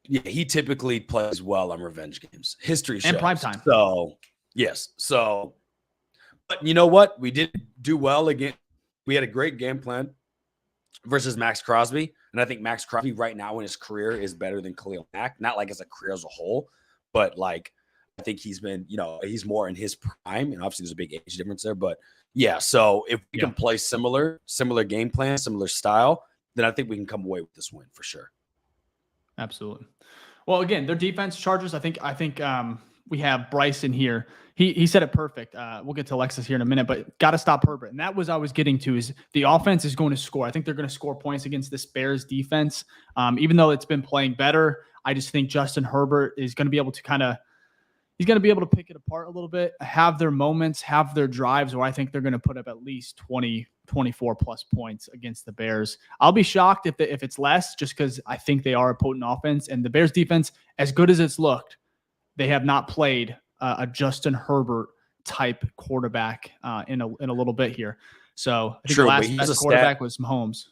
He typically plays well on revenge games. History shows. And primetime. So, yes. So, but you know what? We did do well again. We had a great game plan. versus Max Crosby. And I think Max Crosby right now in his career is better than Khalil Mack. Not like as a career as a whole, but like I think he's been, he's more in his prime. And obviously there's a big age difference there. But yeah, so if we can play similar game plan, similar style, then I think we can come away with this win for sure. Absolutely. Well, again, their defense, Chargers, I think we have Bryson here. He said it perfect. We'll get to Alexis here in a minute, but got to stop Herbert. And that was I was getting to is the offense is going to score. I think they're going to score points against this Bears defense. Even though it's been playing better, I just think Justin Herbert is going to be able to he's going to be able to pick it apart a little bit, have their moments, have their drives where I think they're going to put up at least 20, 24 plus points against the Bears. I'll be shocked if it's less just because I think they are a potent offense. And the Bears defense, as good as it's looked, they have not played a Justin Herbert type quarterback in a little bit here. So I think the last best quarterback was Mahomes.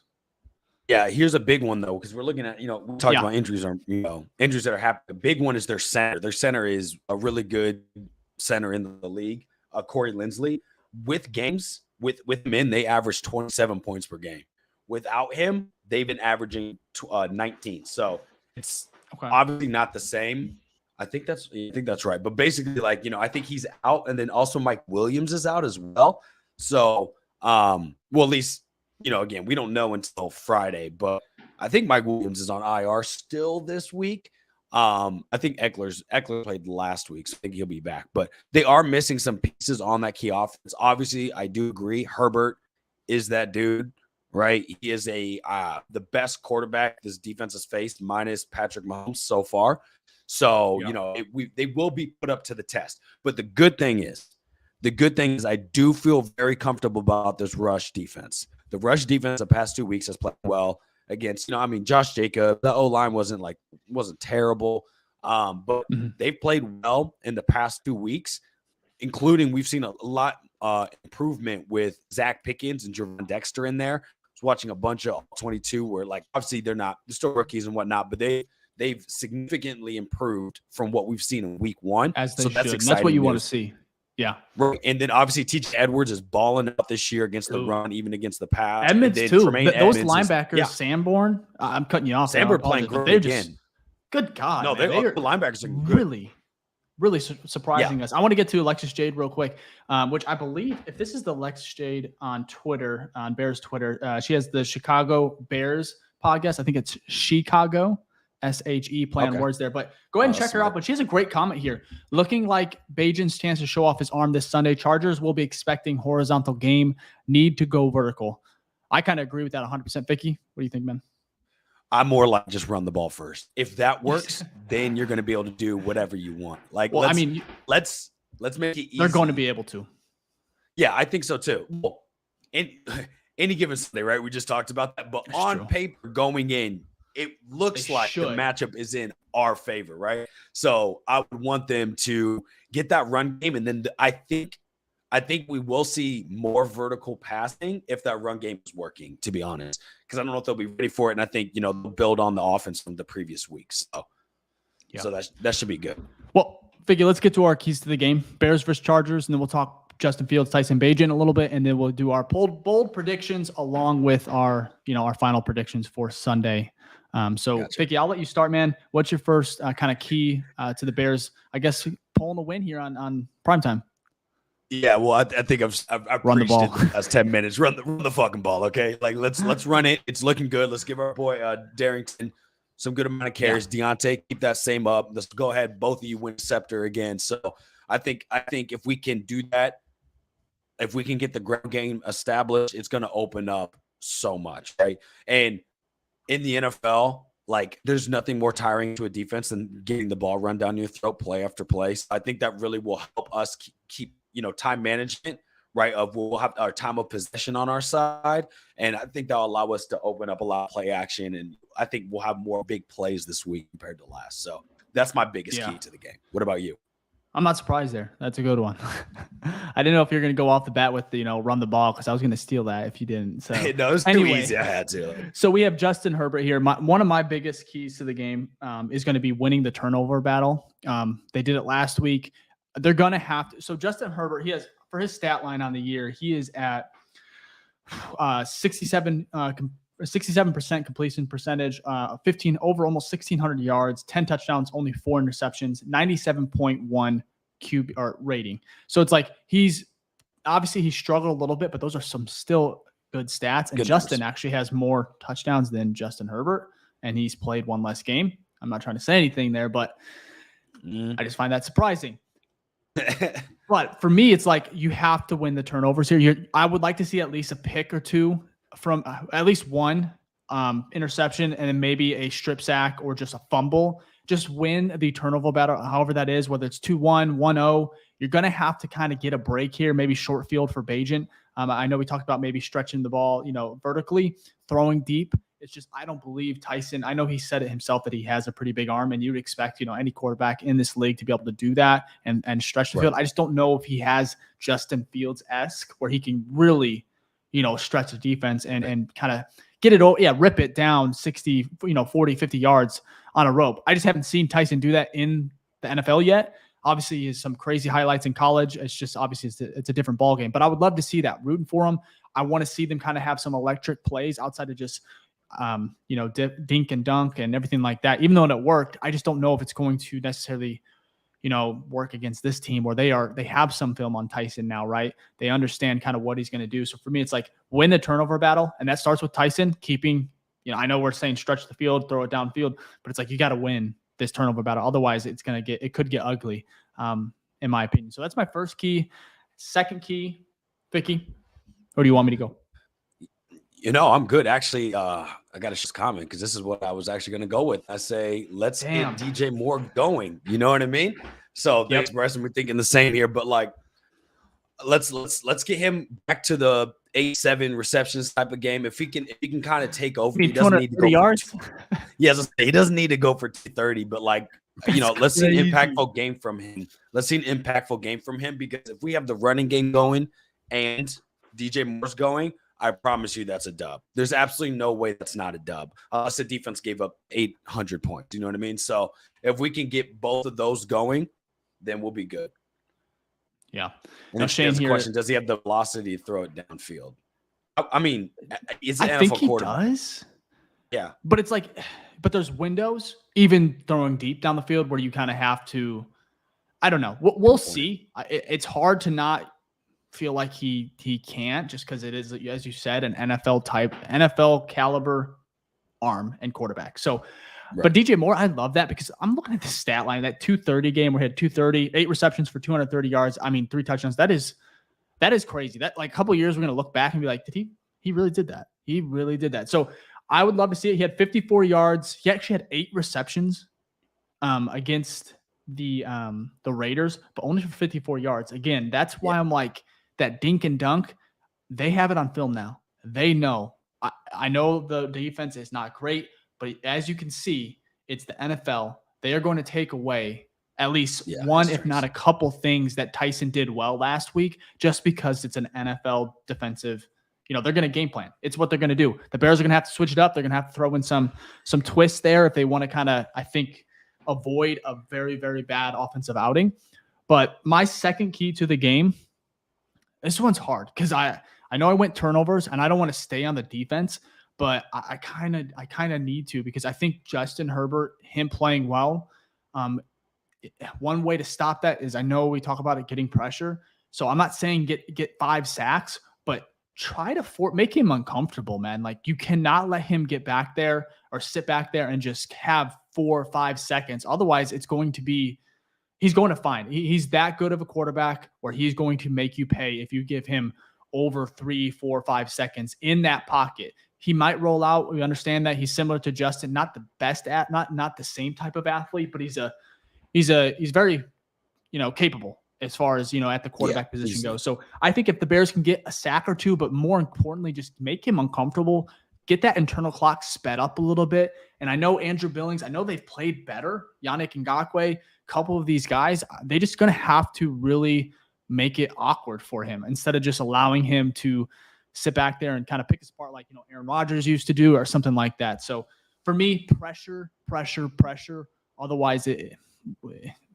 Yeah, here's a big one though, because we're looking at, we talked about injuries injuries that are happening. The big one is their center. Their center is a really good center in the league. Corey Linsley. With games, with him in, they average 27 points per game. Without him, they've been averaging 19. So it's obviously not the same. I think that's right. But basically, I think he's out, and then also Mike Williams is out as well. So, well, at least, again, we don't know until Friday, but I think Mike Williams is on IR still this week. I think Eckler played last week, so I think he'll be back. But they are missing some pieces on that key offense. Obviously, I do agree. Herbert is that dude, right? He is the best quarterback this defense has faced, minus Patrick Mahomes so far. So, they will be put up to the test. But the good thing is I do feel very comfortable about this rush defense. The rush defense the past 2 weeks has played well against, Josh Jacobs. The O-line wasn't terrible. But they've played well in the past 2 weeks, including we've seen a lot improvement with Zach Pickens and Javon Dexter in there. I was watching a bunch of 22 where obviously they're still rookies and whatnot, but they've significantly improved from what we've seen in week one. As they should. That's what you want to see. Yeah. Right. And then obviously TJ Edwards is balling out this year against the run, even against the pass. Edmonds too. Those linebackers, Sanborn, I'm cutting you off. Sanborn playing great again. Good God. No, the linebackers are good. Really surprising us. I want to get to Alexis Jade real quick, which I believe, if this is the Alexis Jade on Twitter, on Bears Twitter, she has the Chicago Bears podcast. I think it's Chicago. SHE playing words there, but go ahead and check her out. But she has a great comment here. Looking like Bagent's chance to show off his arm this Sunday. Chargers will be expecting horizontal game, need to go vertical. I kind of agree with that 100%. Ficky, what do you think, man? I'm more like just run the ball first. If that works, then you're going to be able to do whatever you want. Let's make it easy. They're going to be able to. Yeah, I think so too. Well, any given Sunday, right? We just talked about that, but on paper going in, it looks like the matchup is in our favor, right? So I would want them to get that run game, and then I think we will see more vertical passing if that run game is working, to be honest, because I don't know if they'll be ready for it, and I think they'll build on the offense from the previous weeks. So that should be good. Well, Ficky, let's get to our keys to the game: Bears versus Chargers, and then we'll talk Justin Fields, Tyson Bagent a little bit, and then we'll do our bold predictions along with our final predictions for Sunday. So, gotcha. Ficky, I'll let you start, man. What's your first kind of key to the Bears, I guess, pulling a win here on primetime? Yeah, well, I think I've run the ball. The last 10 minutes. Run the fucking ball, okay? Let's run it. It's looking good. Let's give our boy Darrynton some good amount of carries. Yeah. Deontay, keep that same up. Let's go ahead. Both of you win scepter again. So I think if we can do that, if we can get the ground game established, it's going to open up so much, right? And in the NFL, there's nothing more tiring to a defense than getting the ball run down your throat play after play. So I think that really will help us keep time management, right? We'll have our time of possession on our side. And I think that'll allow us to open up a lot of play action. And I think we'll have more big plays this week compared to last. So that's my biggest key to the game. What about you? I'm not surprised there. That's a good one. I didn't know if you're going to go off the bat with run the ball, because I was going to steal that if you didn't. So no, it's too easy. I had to. So we have Justin Herbert here. One of my biggest keys to the game is going to be winning the turnover battle. They did it last week. They're going to have to. So Justin Herbert, for his stat line on the year, he is at 67 67% completion percentage, 15 over almost 1,600 yards, 10 touchdowns, only 4 interceptions, 97.1 QB or rating. So it's like he's struggled a little bit, but those are some still good stats. And Justin actually has more touchdowns than Justin Herbert, and he's played one less game. I'm not trying to say anything there, but I just find that surprising. But for me, it's like you have to win the turnovers here. I would like to see at least a pick or two from at least one interception, and then maybe a strip sack or just a fumble. Just win the turnover battle, however that is, whether it's 2-1, 1-0. You're going to have to kind of get a break here, maybe short field for Bagent. I know we talked about maybe stretching the ball, vertically, throwing deep. It's just I don't believe Tyson. I know he said it himself that he has a pretty big arm, and you'd expect any quarterback in this league to be able to do that and stretch the field. I just don't know if he has Justin Fields-esque where he can really stretch the defense and kind of get it, rip it down 60, 40, 50 yards on a rope. I just haven't seen Tyson do that in the NFL yet. Obviously, he has some crazy highlights in college. It's just obviously it's a different ball game. But I would love to see that. Rooting for him. I want to see them kind of have some electric plays outside of just dink and dunk and everything like that. Even though it worked, I just don't know if it's going to necessarily work against this team where they have some film on Tyson now, right? They understand kind of what he's going to do. So for me, it's like win the turnover battle. And that starts with Tyson keeping, I know we're saying stretch the field, throw it downfield, but it's like, you got to win this turnover battle. Otherwise it could get ugly, in my opinion. So that's my first key. Second key, Ficky, or do you want me to go? I'm good. Actually, I got to just comment because this is what I was actually going to go with. I say, let's get DJ Moore going. You know what I mean? So thanks, Bryson. We're thinking the same here, but like, let's get him back to the 8-7 receptions type of game. If he can kind of take over, he doesn't need to go yards. Yes, he doesn't need to go for 230, but like, let's see an impactful game from him. Let's see an impactful game from him because if we have the running game going and DJ Moore's going, I promise you that's a dub. There's absolutely no way that's not a dub. Unless the defense gave up 800 points. You know what I mean? So if we can get both of those going, then we'll be good. Yeah. Now, Shane here, question, does he have the velocity to throw it downfield? I mean, it's an NFL think he quarterback. Does. Yeah. But it's like, there's windows, even throwing deep down the field where you kind of have to, I don't know. We'll see. It's hard to not feel like he can't just because it is, as you said, an NFL caliber arm and quarterback. So, But DJ Moore, I love that because I'm looking at the stat line, that 230 game where he had 230, 8 receptions for 230 yards. I mean, 3 touchdowns. That is crazy. That like a couple of years, we're going to look back and be like, he really did that. He really did that. So I would love to see it. He had 54 yards. He actually had 8 receptions against the Raiders, but only for 54 yards. Again, that's why I'm like, that dink and dunk, they have it on film now. They know. I know the defense is not great, but as you can see, it's the NFL. They are going to take away at least one, if not a couple things that Tyson did well last week, just because it's an NFL defensive. They're going to game plan. It's what they're going to do. The Bears are going to have to switch it up. They're going to have to throw in some twists there if they want to kind of, I think, avoid a very, very bad offensive outing. But my second key to the game, this one's hard because I know I went turnovers and I don't want to stay on the defense, but I kind of need to because I think Justin Herbert, him playing well, one way to stop that is I know we talk about it getting pressure. So I'm not saying get 5 sacks, but try to make him uncomfortable, man. Like you cannot let him get back there or sit back there and just have 4 or 5 seconds. Otherwise, he's going to find. He's that good of a quarterback where he's going to make you pay if you give him over 3, 4, 5 seconds in that pocket. He might roll out. We understand that he's similar to Justin, not the best not the same type of athlete, but he's very, capable as far as, at the quarterback position goes. So I think if the Bears can get a sack or 2, but more importantly, just make him uncomfortable, get that internal clock sped up a little bit. And I know Andrew Billings, I know they've played better. Yannick Ngakoue, a couple of these guys, they're just going to have to really make it awkward for him instead of just allowing him to sit back there and kind of pick us apart like, Aaron Rodgers used to do or something like that. So for me, pressure. Otherwise,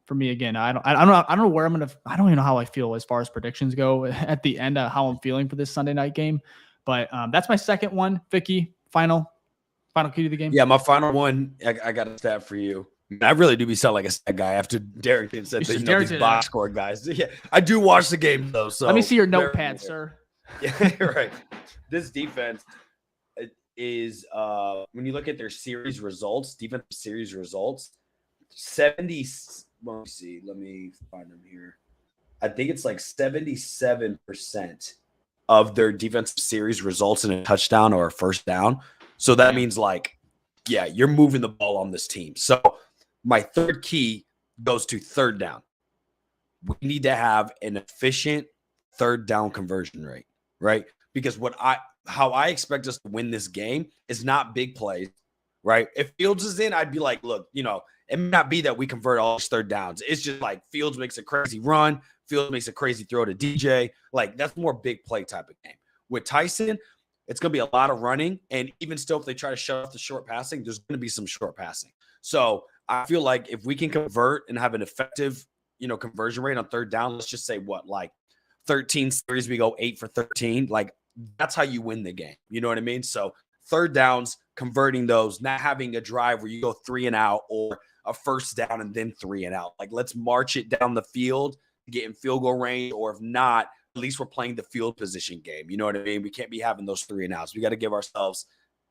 for me, again, I don't know where I'm going to, I don't even know how I feel as far as predictions go at the end of how I'm feeling for this Sunday night game. But that's my second one. Ficky, final key to the game? Yeah, my final one, I got a stat for you. I really do be sound like a stat guy after Darrynton said that, these box score guys. Yeah, I do watch the game though. So let me see your notepad, sir. Yeah, right. This defense is when you look at their series results, defensive series results, 70. Let me see. Let me find them here. I think it's like 77% of their defensive series results in a touchdown or a first down. So that means yeah, you're moving the ball on this team. So my third key goes to third down. We need to have an efficient third down conversion rate, right? Because how I expect us to win this game is not big plays, right? If Fields is in, I'd be like, look, it may not be that we convert all these third downs. It's just like Fields makes a crazy run. Fields makes a crazy throw to DJ. Like, that's more big play type of game. With Tyson, it's going to be a lot of running. And even still, if they try to shut off the short passing, there's going to be some short passing. So I feel like if we can convert and have an effective, conversion rate on third down, let's just say 13 series, we go 8 for 13. Like, that's how you win the game. You know what I mean? So third downs, converting those, not having a drive where you go 3 and out or a first down and then 3 and out. Like, let's march it down the field, get in field goal range, or if not, at least we're playing the field position game. You know what I mean? We can't be having those 3 and outs. We got to give ourselves,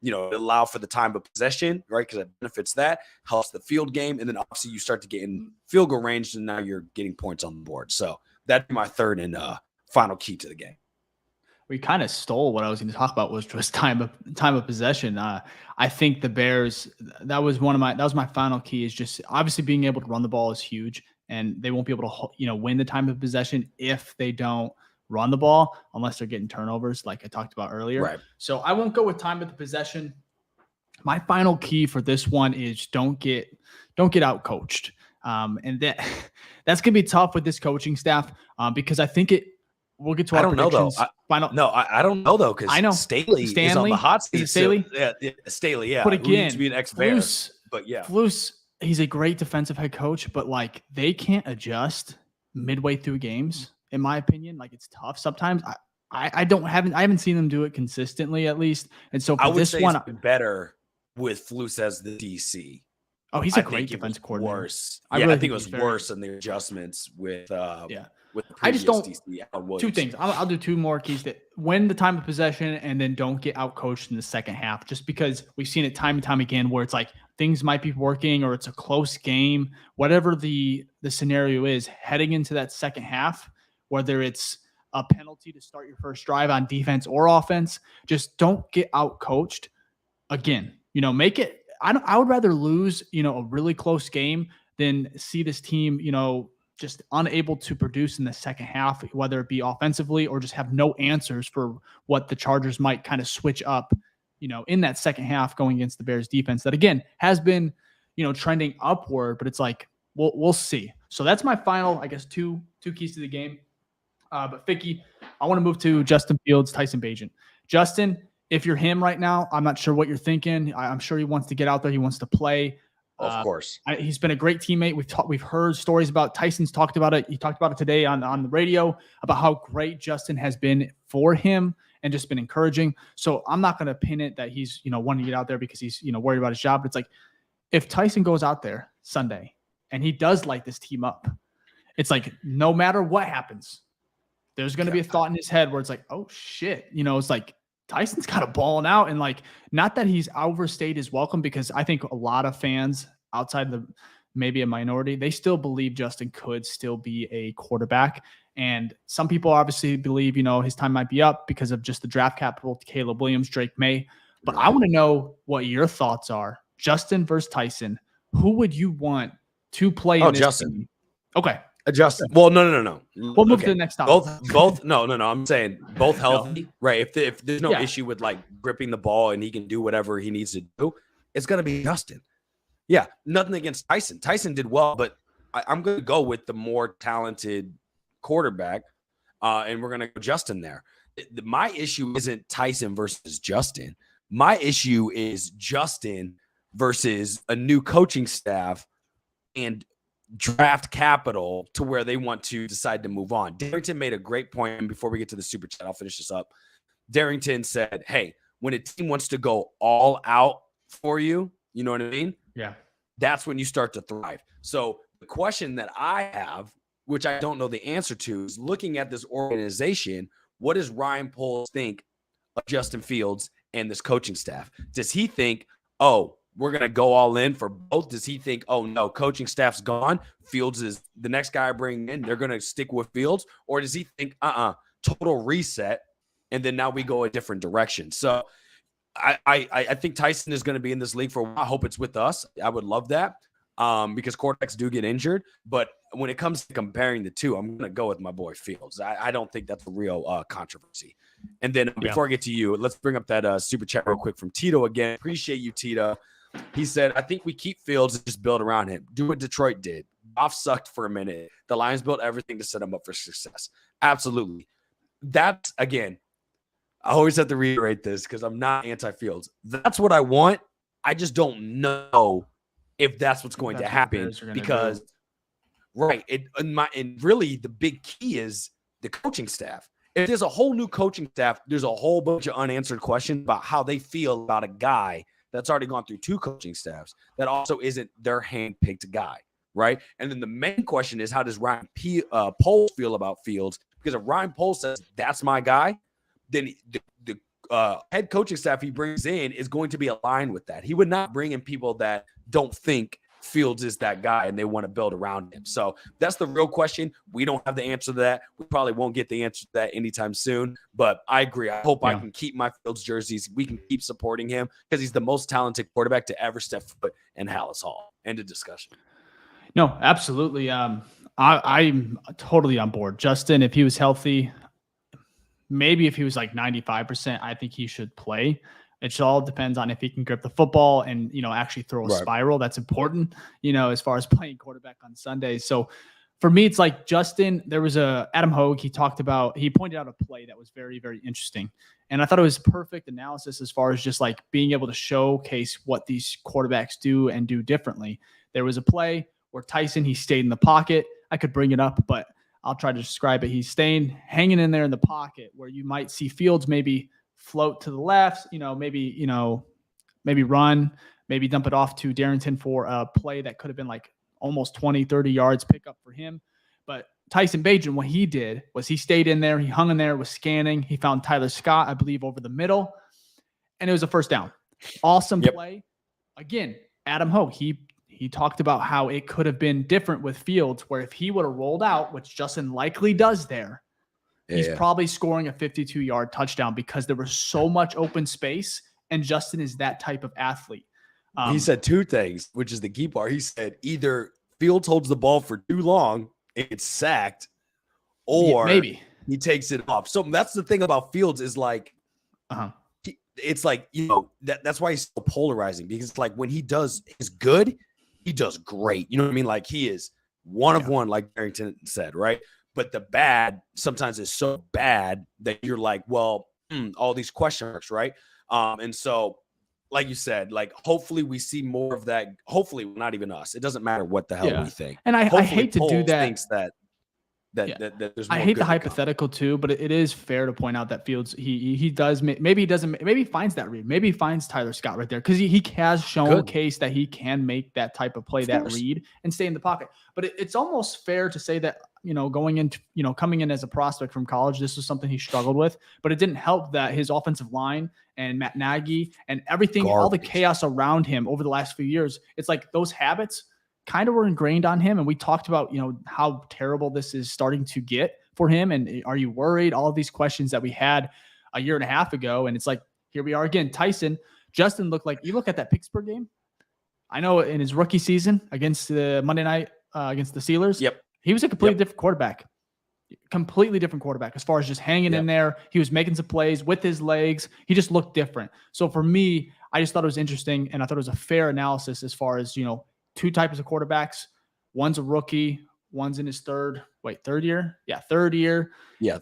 allow for the time of possession, right? Because it benefits that, helps the field game. And then obviously you start to get in field goal range and now you're getting points on the board. So that'd be my third and final key to the game. We kind of stole what I was going to talk about, was just time of possession. I think the Bears, that was my final key, is just obviously being able to run the ball is huge, and they won't be able to, win the time of possession if they don't run the ball, unless they're getting turnovers, like I talked about earlier. Right. So I won't go with time of the possession. My final key for this one is don't get out coached. And that's going to be tough with this coaching staff because I think we'll get to our predictions. I don't know though, because I know Stanley is on the hot seat. Is it Staley? So, yeah, Staley, yeah. But again, needs to be an ex-Bear. But yeah, Flus, he's a great defensive head coach, but they can't adjust midway through games, in my opinion. Like, it's tough sometimes. I haven't seen them do it consistently, at least. And so for I would this say one, it's better with Flus as the DC. Oh, he's a great defensive coordinator. Worse. I think it was worse than the adjustments with with the I just don't. DC, two things. I'll do two more keys: that win the time of possession and then don't get out coached in the second half. Just because we've seen it time and time again, where it's like things might be working or it's a close game, whatever the scenario is, heading into that second half, whether it's a penalty to start your first drive on defense or offense, just don't get out coached again. Make it. I would rather lose, a really close game than see this team, just unable to produce in the second half, whether it be offensively or just have no answers for what the Chargers might kind of switch up, in that second half going against the Bears defense that, again, has been, trending upward, but it's like, we'll see. So that's my final, I guess, two keys to the game. But Ficky, I want to move to Justin Fields, Tyson Bagent. Justin, if you're him right now, I'm not sure what you're thinking. I'm sure he wants to get out there. He wants to play. Of course. He's been a great teammate. We've heard stories about Tyson's talked about it. He talked about it today on the radio about how great Justin has been for him and just been encouraging. So I'm not going to pin it that he's, wanting to get out there because he's, worried about his job. But it's like, if Tyson goes out there Sunday and he does light this team up, it's like, no matter what happens, there's going to be a thought in his head where it's like, oh shit, it's like, Tyson's kind of balling out, and not that he's overstayed his welcome, because I think a lot of fans outside maybe a minority, they still believe Justin could still be a quarterback. And some people obviously believe, his time might be up because of just the draft capital, Caleb Williams, Drake May. But I want to know what your thoughts are. Justin versus Tyson. Who would you want to play in this Justin. game? Okay. Justin. Well, no. We'll move to the next topic. Both. No. I'm saying both healthy, right? If there's no issue with gripping the ball and he can do whatever he needs to do, it's gonna be Justin. Yeah, nothing against Tyson. Tyson did well, but I'm gonna go with the more talented quarterback, and we're gonna go Justin there. My issue isn't Tyson versus Justin. My issue is Justin versus a new coaching staff and draft capital to where they want to decide to move on. Darrynton made a great point, and before we get to the super chat, I'll finish this up. Darrynton said, hey, when a team wants to go all out for you, you know what I mean? Yeah. That's when you start to thrive. So the question that I have, which I don't know the answer to, is looking at this organization, what does Ryan Poles think of Justin Fields and this coaching staff? Does he think, oh, we're going to go all in for both? Does he think, oh, no, coaching staff's gone, Fields is the next guy I bring in, they're going to stick with Fields? Or does he think, total reset, and then now we go a different direction? So I think Tyson is going to be in this league for a while. I hope it's with us. I would love that because quarterbacks do get injured. But when it comes to comparing the two, I'm going to go with my boy Fields. I don't think that's a real controversy. And then before I get to you, let's bring up that super chat real quick from Tito again. Appreciate you, Tito. He said, I think we keep Fields and just build around him. Do what Detroit did. Goff sucked for a minute. The Lions built everything to set him up for success. Absolutely. That's, again, I always have to reiterate this because I'm not anti-Fields. That's what I want. I just don't know if that's what's going to happen because, right, and really the big key is the coaching staff. If there's a whole new coaching staff, there's a whole bunch of unanswered questions about how they feel about a guy that's already gone through two coaching staffs that also isn't their hand-picked guy, right? And then the main question is, how does Ryan Poles feel about Fields? Because if Ryan Poles says, that's my guy, then the head coaching staff he brings in is going to be aligned with that. He would not bring in people that don't think Fields is that guy and they want to build around him. So that's the real question. We don't have the answer to that. We probably won't get the answer to that anytime soon, but I agree. I hope I can keep my Fields jerseys. We can keep supporting him because he's the most talented quarterback to ever step foot in Hallis Hall. End of discussion. No, absolutely. I'm totally on board. Justin, if he was healthy, maybe if he was like 95%, I think he should play. It all depends on if he can grip the football and, actually throw a spiral. That's important, as far as playing quarterback on Sundays. So for me, it's like Justin, there was Adam Hogue. He pointed out a play that was very, very interesting. And I thought it was perfect analysis as far as just like being able to showcase what these quarterbacks do and do differently. There was a play where Tyson, he stayed in the pocket. I could bring it up, but I'll try to describe it. He's hanging in there in the pocket where you might see Fields maybe float to the left, maybe run, maybe dump it off to Darrynton for a play that could have been like almost 20, 30 yards pickup for him. But Tyson Bagent, what he did was he stayed in there. He hung in there, was scanning. He found Tyler Scott, I believe, over the middle, and it was a first down. Awesome play. Again, Adam Hogue, he talked about how it could have been different with Fields, where if he would have rolled out, which Justin likely does there, he's probably scoring a 52-yard touchdown because there was so much open space, and Justin is that type of athlete. He said two things, which is the key part. He said either Fields holds the ball for too long, it's sacked, or maybe he takes it off. So that's the thing about Fields is like, it's like, that's why he's so polarizing, because it's like when he does his good, he does great. You know what I mean? Like he is one of one, like Darrynton said, right? But the bad sometimes is so bad that you're like, well, all these question marks, right? And so, like you said, like hopefully we see more of that. Hopefully, not even us. It doesn't matter what the hell we think. And I hate to do that. Thinks that there's more I hate the hypothetical too, but it is fair to point out that Fields he does, maybe he doesn't, maybe he finds that read, maybe he finds Tyler Scott right there because he has shown a case that he can make that type of play, that read, and stay in the pocket. But it's almost fair to say that coming in as a prospect from college, this was something he struggled with, but it didn't help that his offensive line and Matt Nagy and everything, all the chaos around him over the last few years, it's like those habits kind of were ingrained on him. And we talked about, how terrible this is starting to get for him. And are you worried? All of these questions that we had a year and a half ago. And it's like, here we are again. Justin looked like, you look at that Pittsburgh game. I know in his rookie season against the Monday night against the Steelers. He was a completely different quarterback. Completely different quarterback as far as just hanging in there. He was making some plays with his legs. He just looked different. So for me, I just thought it was interesting. And I thought it was a fair analysis as far as, two types of quarterbacks. One's a rookie. One's in his third year. Yeah, third year. Yeah,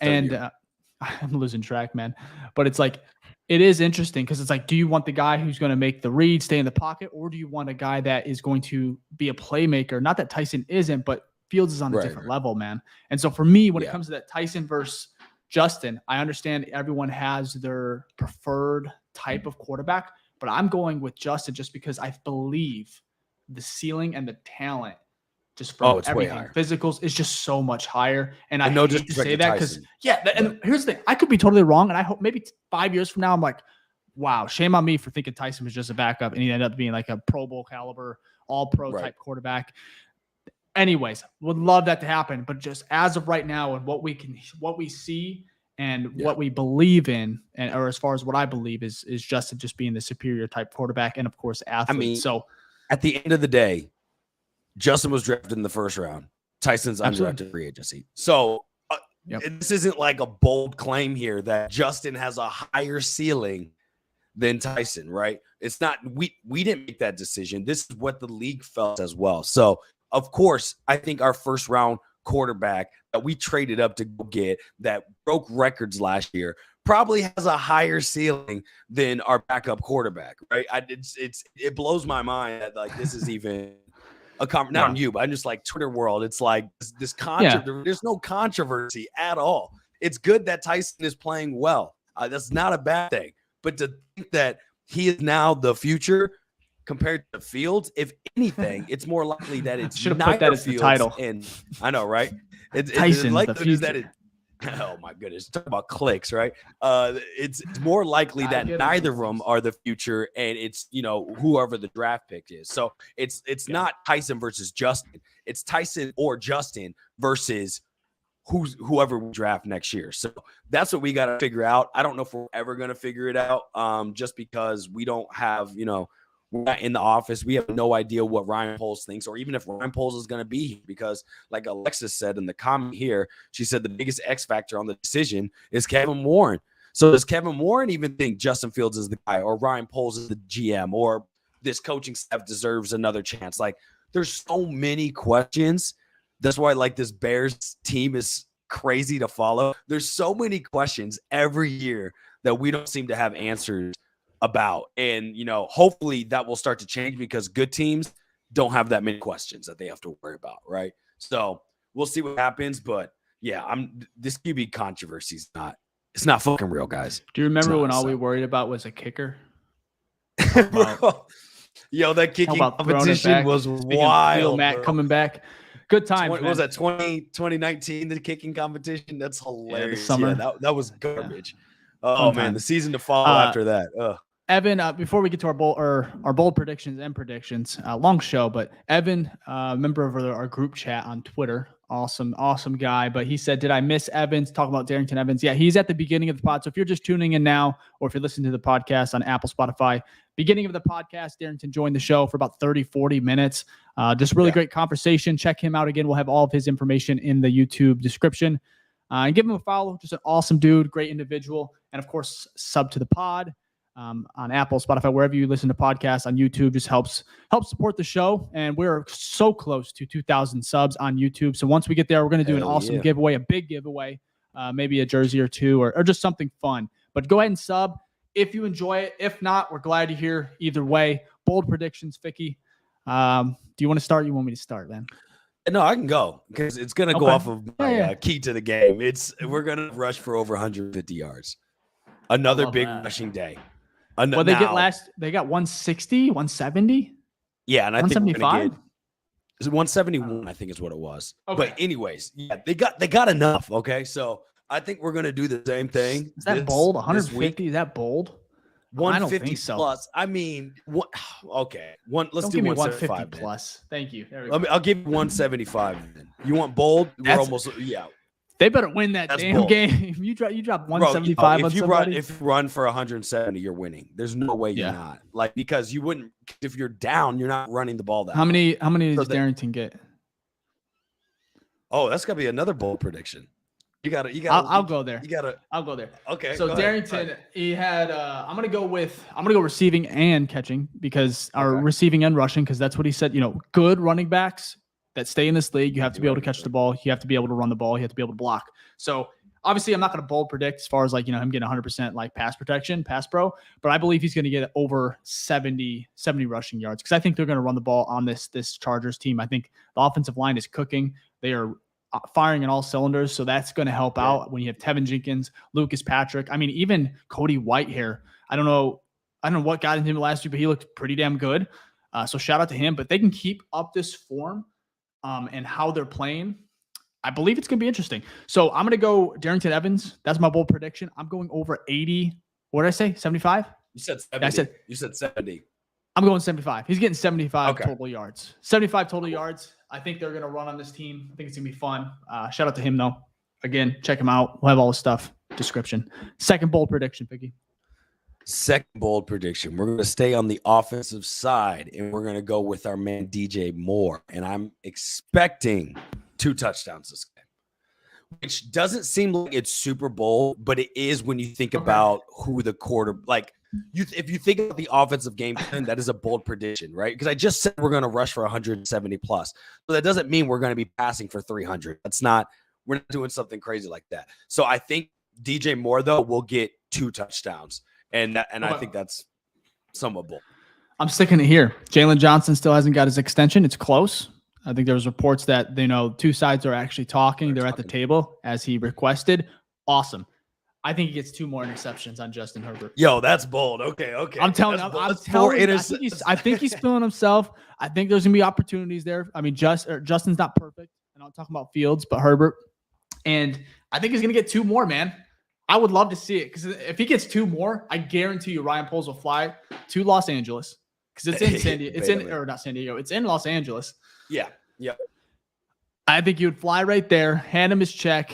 I'm losing track, man. But it's like, it is interesting because it's like, do you want the guy who's going to make the read, stay in the pocket, or do you want a guy that is going to be a playmaker? Not that Tyson isn't, but Fields is on a different level, man. And so for me, when it comes to that Tyson versus Justin, I understand everyone has their preferred type of quarterback, but I'm going with Justin just because I believe the ceiling and the talent just from it's way everything, higher. Physicals is just so much higher. And I no hate to say that because, Tyson. And here's the thing. I could be totally wrong. And I hope maybe 5 years from now, I'm like, wow, shame on me for thinking Tyson was just a backup and he ended up being like a Pro Bowl caliber, all pro type quarterback. Anyways, would love that to happen. But just as of right now and what we see and what we believe in, or as far as what I believe is Justin just being the superior type quarterback and of course athlete. I mean, so at the end of the day, Justin was drafted in the first round. Tyson's undrafted free agency. So this isn't like a bold claim here that Justin has a higher ceiling than Tyson, right? It's not, we didn't make that decision. This is what the league felt as well. So of course, I think our first round quarterback that we traded up to go get that broke records last year probably has a higher ceiling than our backup quarterback, right? It blows my mind that like this is even not on you, but I'm just like Twitter world. It's like this there's no controversy at all. It's good that Tyson is playing well. That's not a bad thing. But to think that he is now the future compared to Fields, if anything, it's more likely that it's should have put that as the title. And I know, right? Tyson's like the future. Oh my goodness, talk about clicks, right? It's more likely that neither of them are the future, and it's whoever the draft pick is. So it's not Tyson versus Justin. It's Tyson or Justin versus whoever we draft next year. So that's what we got to figure out. I don't know if we're ever going to figure it out, just because we don't have we're not in the office. We have no idea what Ryan Poles thinks, or even if Ryan Poles is going to be here, because like Alexis said in the comment here, she said the biggest X factor on the decision is Kevin Warren. So does Kevin Warren even think Justin Fields is the guy, or Ryan Poles is the GM, or this coaching staff deserves another chance? Like there's so many questions. That's why like this Bears team is crazy to follow. There's so many questions every year that we don't seem to have answers about, and hopefully that will start to change, because good teams don't have that many questions that they have to worry about, right? So we'll see what happens, but this QB controversy is not fucking real, guys. Do you remember when all we worried about was a kicker? Bro, that kicking competition was wild. Matt coming back, good time. What was that, 2019, the kicking competition? That's hilarious. That was garbage. Oh man, the season to follow after that. Evan, before we get to our bold predictions, long show, but Evan, member of our group chat on Twitter, awesome guy. But he said, did I miss Evans? Talking about Darrynton Evans. Yeah, he's at the beginning of the pod. So if you're just tuning in now, or if you're listening to the podcast on Apple, Spotify, beginning of the podcast, Darrynton joined the show for about 30, 40 minutes. Just really great conversation. Check him out again. We'll have all of his information in the YouTube description. And give him a follow. Just an awesome dude, great individual. And of course, sub to the pod. On Apple, Spotify, wherever you listen to podcasts, on YouTube, just helps support the show. And we're so close to 2,000 subs on YouTube. So once we get there, we're going to do an awesome giveaway, a big giveaway, maybe a jersey or two, or just something fun. But go ahead and sub if you enjoy it. If not, we're glad to hear either way. Bold predictions, Ficky. Do you want to start? You want me to start, then? No, I can go, because it's going to go off of my key to the game. We're going to rush for over 150 yards. Another big rushing day. Well, they got 160, 170. Yeah, and I think 175. Is it 171? I think is what it was. Okay. But anyways, they got enough. Okay, so I think we're gonna do the same thing. Is that bold? 150? Is that bold? 150 I don't think so. plus. I mean, okay. Let's do 150 plus. Thank you. I'll give you 175. Then. You want bold? We're almost They better win that damn game. You drop 175 on somebody. If you run for 170, you're winning. There's no way you're not. Like, because you wouldn't, if you're down, you're not running the ball that How many does Darrynton get? Oh, that's gotta be another bold prediction. You gotta. I'll go there. I'll go there. Okay. So Darrynton, he had. I'm gonna go receiving and catching, because our receiving and rushing, because that's what he said. Good running backs that stay in this league, you have to be able to catch the ball. You have to be able to run the ball. You have to be able to block. So obviously, I'm not going to bold predict as far as him getting 100% like pass protection, pass pro, but I believe he's going to get over 70 rushing yards, because I think they're going to run the ball on this Chargers team. I think the offensive line is cooking. They are firing in all cylinders, so that's going to help out when you have Tevin Jenkins, Lucas Patrick. I mean, even Cody Whitehair. I don't know I don't know what got into him last week, but he looked pretty damn good. So shout out to him. But they can keep up this form and how they're playing. I believe it's going to be interesting. So I'm going to go Darrynton Evans. That's my bold prediction. I'm going over 80. What did I say? 75? You said 70. You said 70. I'm going 75. He's getting 75 Okay. total yards. 75 total yards. I think they're going to run on this team. I think it's going to be fun. Shout out to him, though. Again, check him out. We'll have all his stuff. Description. Second bold prediction, Ficky. Second bold prediction. We're going to stay on the offensive side, and we're going to go with our man DJ Moore. And I'm expecting 2 touchdowns this game, which doesn't seem like it's super bold, but it is when you think about who the if you think about the offensive game plan, that is a bold prediction, right? Because I just said we're going to rush for 170 plus. So that doesn't mean we're going to be passing for 300. We're not doing something crazy like that. So I think DJ Moore, though, will get 2 touchdowns. And I think that's somewhat bold. I'm sticking it here. Jalen Johnson still hasn't got his extension. It's close. I think there was reports that, 2 sides are actually talking. They're at the table as he requested. Awesome. I think he gets 2 more interceptions on Justin Herbert. Yo, that's bold. Okay. I'm telling you, I think he's feeling himself. I think there's going to be opportunities there. I mean, Justin's not perfect. And I'm talking about Fields, but Herbert. And I think he's going to get 2 more, man. I would love to see it because if he gets 2 more, I guarantee you Ryan Poles will fly to Los Angeles because it's in San Diego. Not San Diego. It's in Los Angeles. Yeah. I think you would fly right there, hand him his check.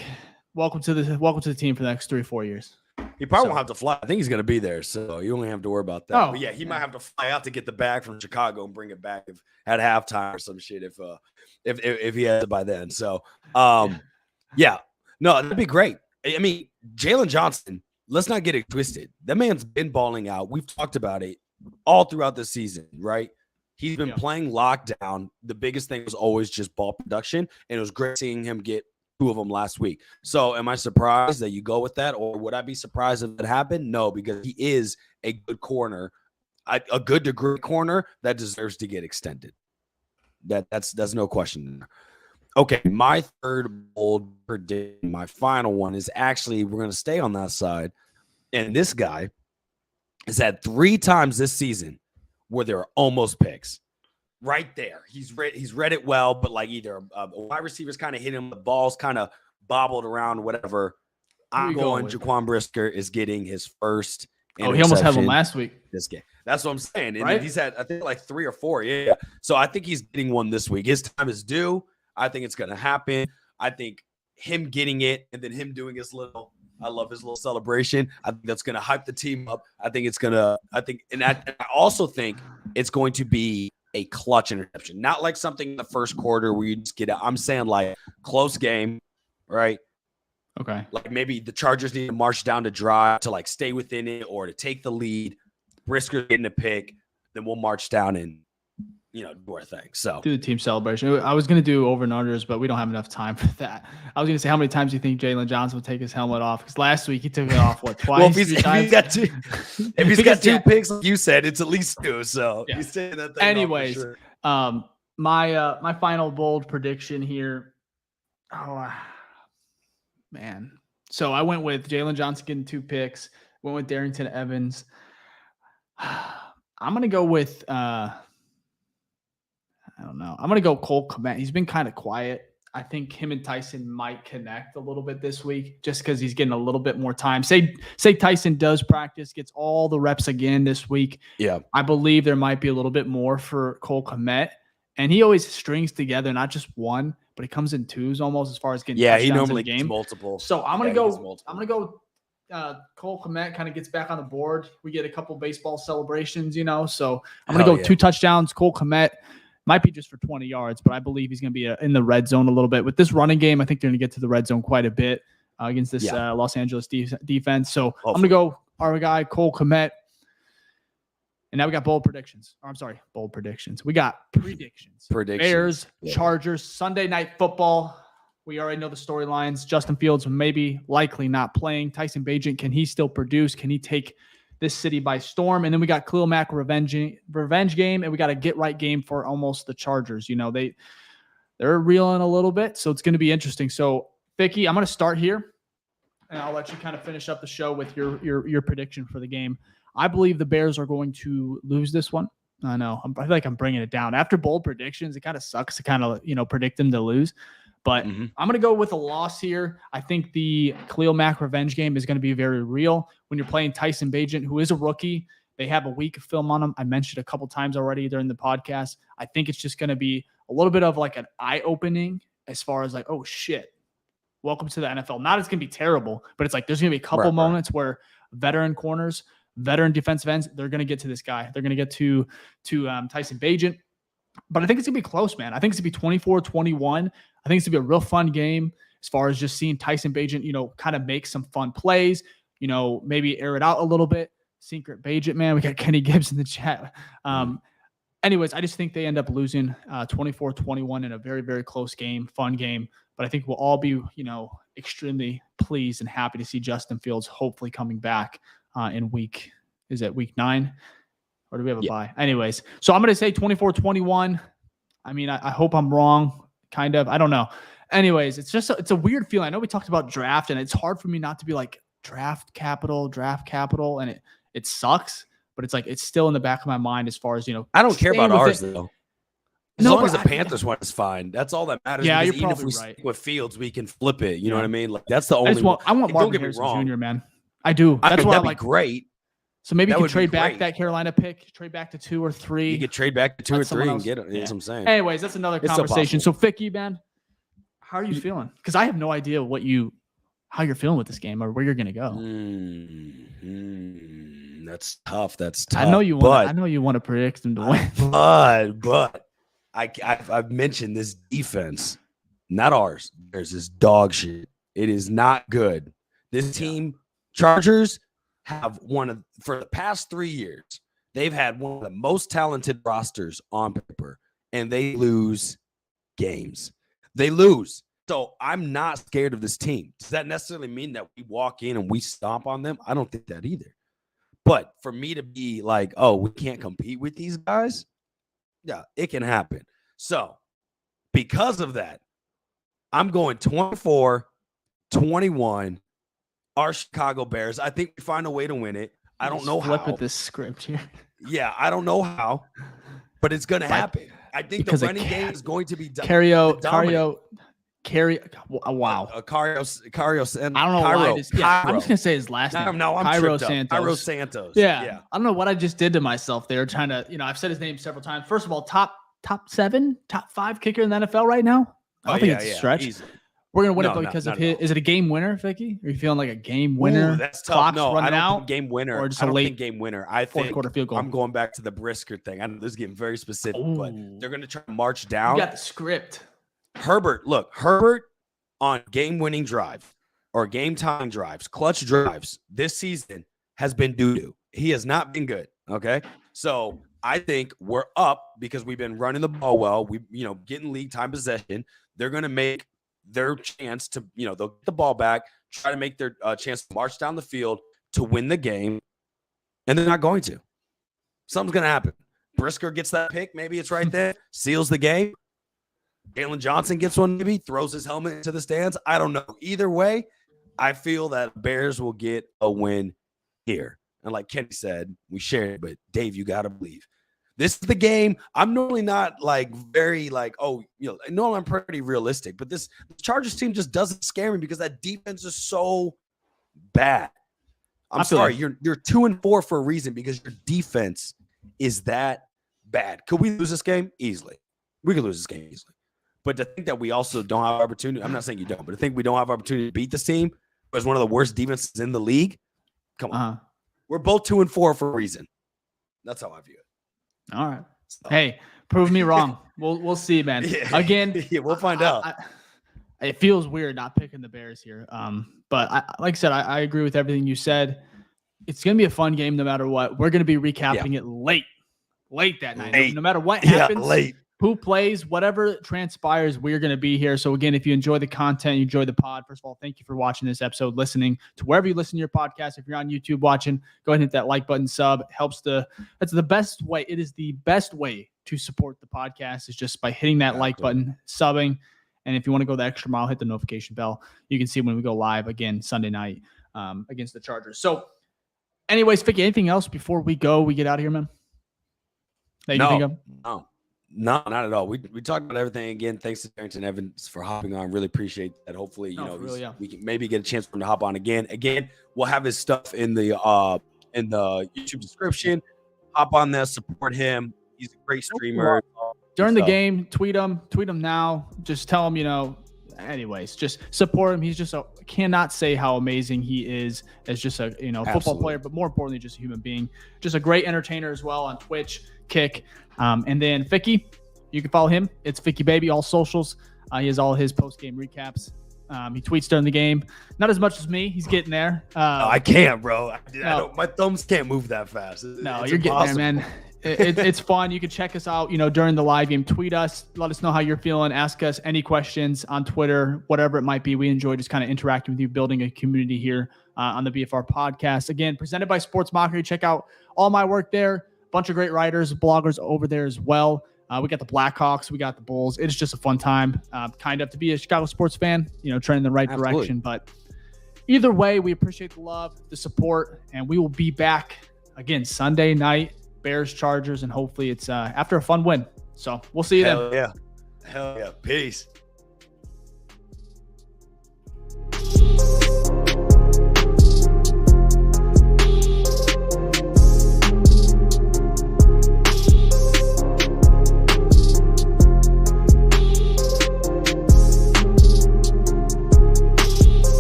Welcome to the team for the next 3 or 4 years. He probably won't have to fly. I think he's going to be there, so you don't have to worry about that. But yeah, he might have to fly out to get the bag from Chicago and bring it back at halftime or some shit if he has it by then. So, yeah, no, that'd be great. I mean, Jalen Johnson, let's not get it twisted. That man's been balling out. We've talked about it all throughout the season, right? He's been playing lockdown. The biggest thing was always just ball production, and it was great seeing him get 2 of them last week. So am I surprised that you go with that, or would I be surprised if it happened? No, because he is a good corner, a good degree corner that deserves to get extended. That's no question. Okay, my third bold prediction, my final one is actually we're going to stay on that side, and this guy has had 3 times this season where there are almost picks. Right there. He's read it well, but like either wide receivers kind of hit him, the balls kind of bobbled around, whatever. I'm going Jaquan Brisker is getting his first interception. He almost had one last week. This game. That's what I'm saying. And right? He's had, I think, like 3 or 4. Yeah. So I think he's getting one this week. His time is due. I think it's going to happen. I think him getting it and then him doing I love his little celebration. I think that's going to hype the team up. I also think it's going to be a clutch interception, not like something in the first quarter where you just get out. I'm saying like close game, right? Okay. Like maybe the Chargers need to march down to drive to like stay within it or to take the lead. Brisker getting a pick, then we'll march down and do our thing. So do the team celebration. I was going to do over and unders, but we don't have enough time for that. I was going to say, how many times do you think Jalen Johnson will take his helmet off? Because last week he took it off, twice? Well, if he's got 2 picks, like you said, it's at least 2. So he's saying that thing. Anyways, sure. My final bold prediction here. Oh, man. So I went with Jalen Johnson getting 2 picks. Went with Darrynton Evans. I'm going to go with I don't know. I'm going to go Cole Kmet. He's been kind of quiet. I think him and Tyson might connect a little bit this week just because he's getting a little bit more time. Say Tyson does practice, gets all the reps again this week. Yeah. I believe there might be a little bit more for Cole Kmet. And he always strings together, not just one, but he comes in 2s almost as far as getting touchdowns he normally in the game. Gets multiple. So I'm going to go Cole Kmet kind of gets back on the board. We get a couple baseball celebrations, So I'm going to go 2 touchdowns. Cole Kmet. Might be just for 20 yards, but I believe he's going to be in the red zone a little bit. With this running game, I think they're going to get to the red zone quite a bit against this Los Angeles defense. So I'm going to go our guy, Cole Kmet. And now we got bold predictions. Bold predictions. We got predictions. Bears, Chargers, Sunday Night Football. We already know the storylines. Justin Fields likely not playing. Tyson Bagent, can he still produce? Can he take this city by storm? And then we got Khalil Mack revenge game, and we got a get right game for almost the Chargers. They're reeling a little bit, so it's going to be interesting. So Ficky, I'm going to start here. and I'll let you kind of finish up the show with your prediction for the game. I believe the Bears are going to lose this one. I know. I feel like I'm bringing it down. After bold predictions, it kind of sucks to kind of, predict them to lose. But I'm going to go with a loss here. I think the Khalil Mack revenge game is going to be very real. When you're playing Tyson Bagent, who is a rookie, they have a week of film on him. I mentioned a couple times already during the podcast. I think it's just going to be a little bit of like an eye-opening as far as like, oh, shit, welcome to the NFL. Not it's going to be terrible, but it's like there's going to be a couple moments where veteran corners, veteran defensive ends, they're going to get to this guy. They're going to get to Tyson Bagent. But I think it's going to be close, man. I think it's going to be 24-21. I think it's going to be a real fun game as far as just seeing Tyson Bagent, kind of make some fun plays, maybe air it out a little bit. Secret Bagent, man. We got Kenny Gibbs in the chat. Anyways, I just think they end up losing 24-21 in a very, very close game, fun game. But I think we'll all be, extremely pleased and happy to see Justin Fields hopefully coming back in week 9? Or do we have a bye? Anyways, so I'm going to say 24-21. I mean, I hope I'm wrong, kind of. I don't know. Anyways, it's a weird feeling. I know we talked about draft, and it's hard for me not to be like draft capital, and it sucks. But it's like it's still in the back of my mind as far as, I don't care about ours, though. As long as the Panthers one is fine. That's all that matters. Yeah, you're even probably if we right. stick with Fields, we can flip it. You know what I mean? Like that's the only one. I want Marvin Harrison Jr., man. I do. That's why I'm like great. So maybe you can trade back that Carolina pick, trade back to 2 or 3. You could trade back to 2 or 3 and get it. That's what I'm saying. Anyways, that's another conversation. So Ficky, man, how are you feeling? Because I have no idea how you're feeling with this game or where you're gonna go. That's tough. That's tough. I know you want to predict them to win. But I've mentioned this defense, not ours. There's this dog shit. It is not good. This team, Chargers, have for the past 3 years, they've had one of the most talented rosters on paper, and they lose games. They lose. So I'm not scared of this team. Does that necessarily mean that we walk in and we stomp on them? I don't think that either. But for me to be like, oh, we can't compete with these guys, yeah, it can happen. So because of that, I'm going 24-21. Our Chicago Bears. I think we find a way to win it. I don't know how. Flip at this script here. Yeah, I don't know how, but it's going to happen. I think the running game is going to be Wow. Cario. I don't know why. I'm just gonna say his last name. No, I'm Cairo Santos. Cairo Santos. Yeah. I don't know what I just did to myself there. Trying to, I've said his name several times. First of all, top 7, top 5 kicker in the NFL right now. I don't think it's a stretch. Easily. We're gonna win it because of his. Is it a game winner, Vicky? Are you feeling like a game winner? Ooh, that's tough. No, I don't think game winner. Or just a late game winner. I think fourth quarter field goal. I'm going back to the Brisker thing. I know this is getting very specific, but they're gonna try to march down. You got the script. Herbert on game-winning drive or game-tying drives, clutch drives this season has been doo-doo. He has not been good. Okay, so I think we're up because we've been running the ball well. We, getting league time possession. They're gonna make their chance to, they'll get the ball back, try to make their chance to march down the field to win the game, and they're not going to. Something's going to happen. Brisker gets that pick. Maybe it's right there. Seals the game. Jalen Johnson gets one, maybe throws his helmet into the stands. I don't know. Either way, I feel that Bears will get a win here. And like Kenny said, we share it, but Dave, you got to believe. This is the game. I'm normally not very normally I'm pretty realistic, but this Chargers team just doesn't scare me because that defense is so bad. I'm sorry, you're 2-4 for a reason because your defense is that bad. Could we lose this game? Easily. We could lose this game easily. But to think that we also don't have opportunity, I'm not saying you don't, but to think we don't have opportunity to beat this team as one of the worst defenses in the league, come on. We're both 2-4 for a reason. That's how I view it. All right. So. Hey, prove me wrong. We'll see, man. Again, we'll find out. It feels weird not picking the Bears here. But like I said, I agree with everything you said. It's going to be a fun game no matter what. We're going to be recapping it late that night. No matter what happens, late. Who plays, whatever transpires, we're going to be here. So again, if you enjoy the content, you enjoy the pod, first of all, thank you for watching this episode, listening to wherever you listen to your podcast. If you're on YouTube watching, go ahead and hit that like button, sub. It helps that's the best way. It is the best way to support the podcast is just by hitting that like button, subbing. And if you want to go the extra mile, hit the notification bell. You can see when we go live again Sunday night against the Chargers. So anyways, Ficky, anything else before we get out of here, man? That you think of? No, not at all. We talked about everything again. Thanks to Darrynton Evans for hopping on. Really appreciate that. Hopefully, we can maybe get a chance for him to hop on again. Again, we'll have his stuff in the YouTube description. Hop on there, support him. He's a great streamer. During the game, tweet him now. Just tell him, anyways, just support him. He's just cannot say how amazing he is as just a football player, but more importantly, just a human being. Just a great entertainer as well on Twitch, Kick. And then Ficky, you can follow him. It's Ficky Baby, all socials. He has all his post-game recaps. He tweets during the game. Not as much as me. He's getting there. No, I can't, bro. My thumbs can't move that fast. No, you're getting there, man. It's fun. You can check us out, during the live game. Tweet us. Let us know how you're feeling. Ask us any questions on Twitter, whatever it might be. We enjoy just kind of interacting with you, building a community here on the BFR podcast. Again, presented by Sports Mockery. Check out all my work there. Bunch of great writers, bloggers over there as well. We got the Blackhawks, we got the Bulls. It's just a fun time, kind of to be a Chicago sports fan, trending in the right direction. But either way, we appreciate the love, the support, and we will be back again Sunday night, Bears, Chargers, and hopefully it's after a fun win. So we'll see you then. Hell yeah. Peace.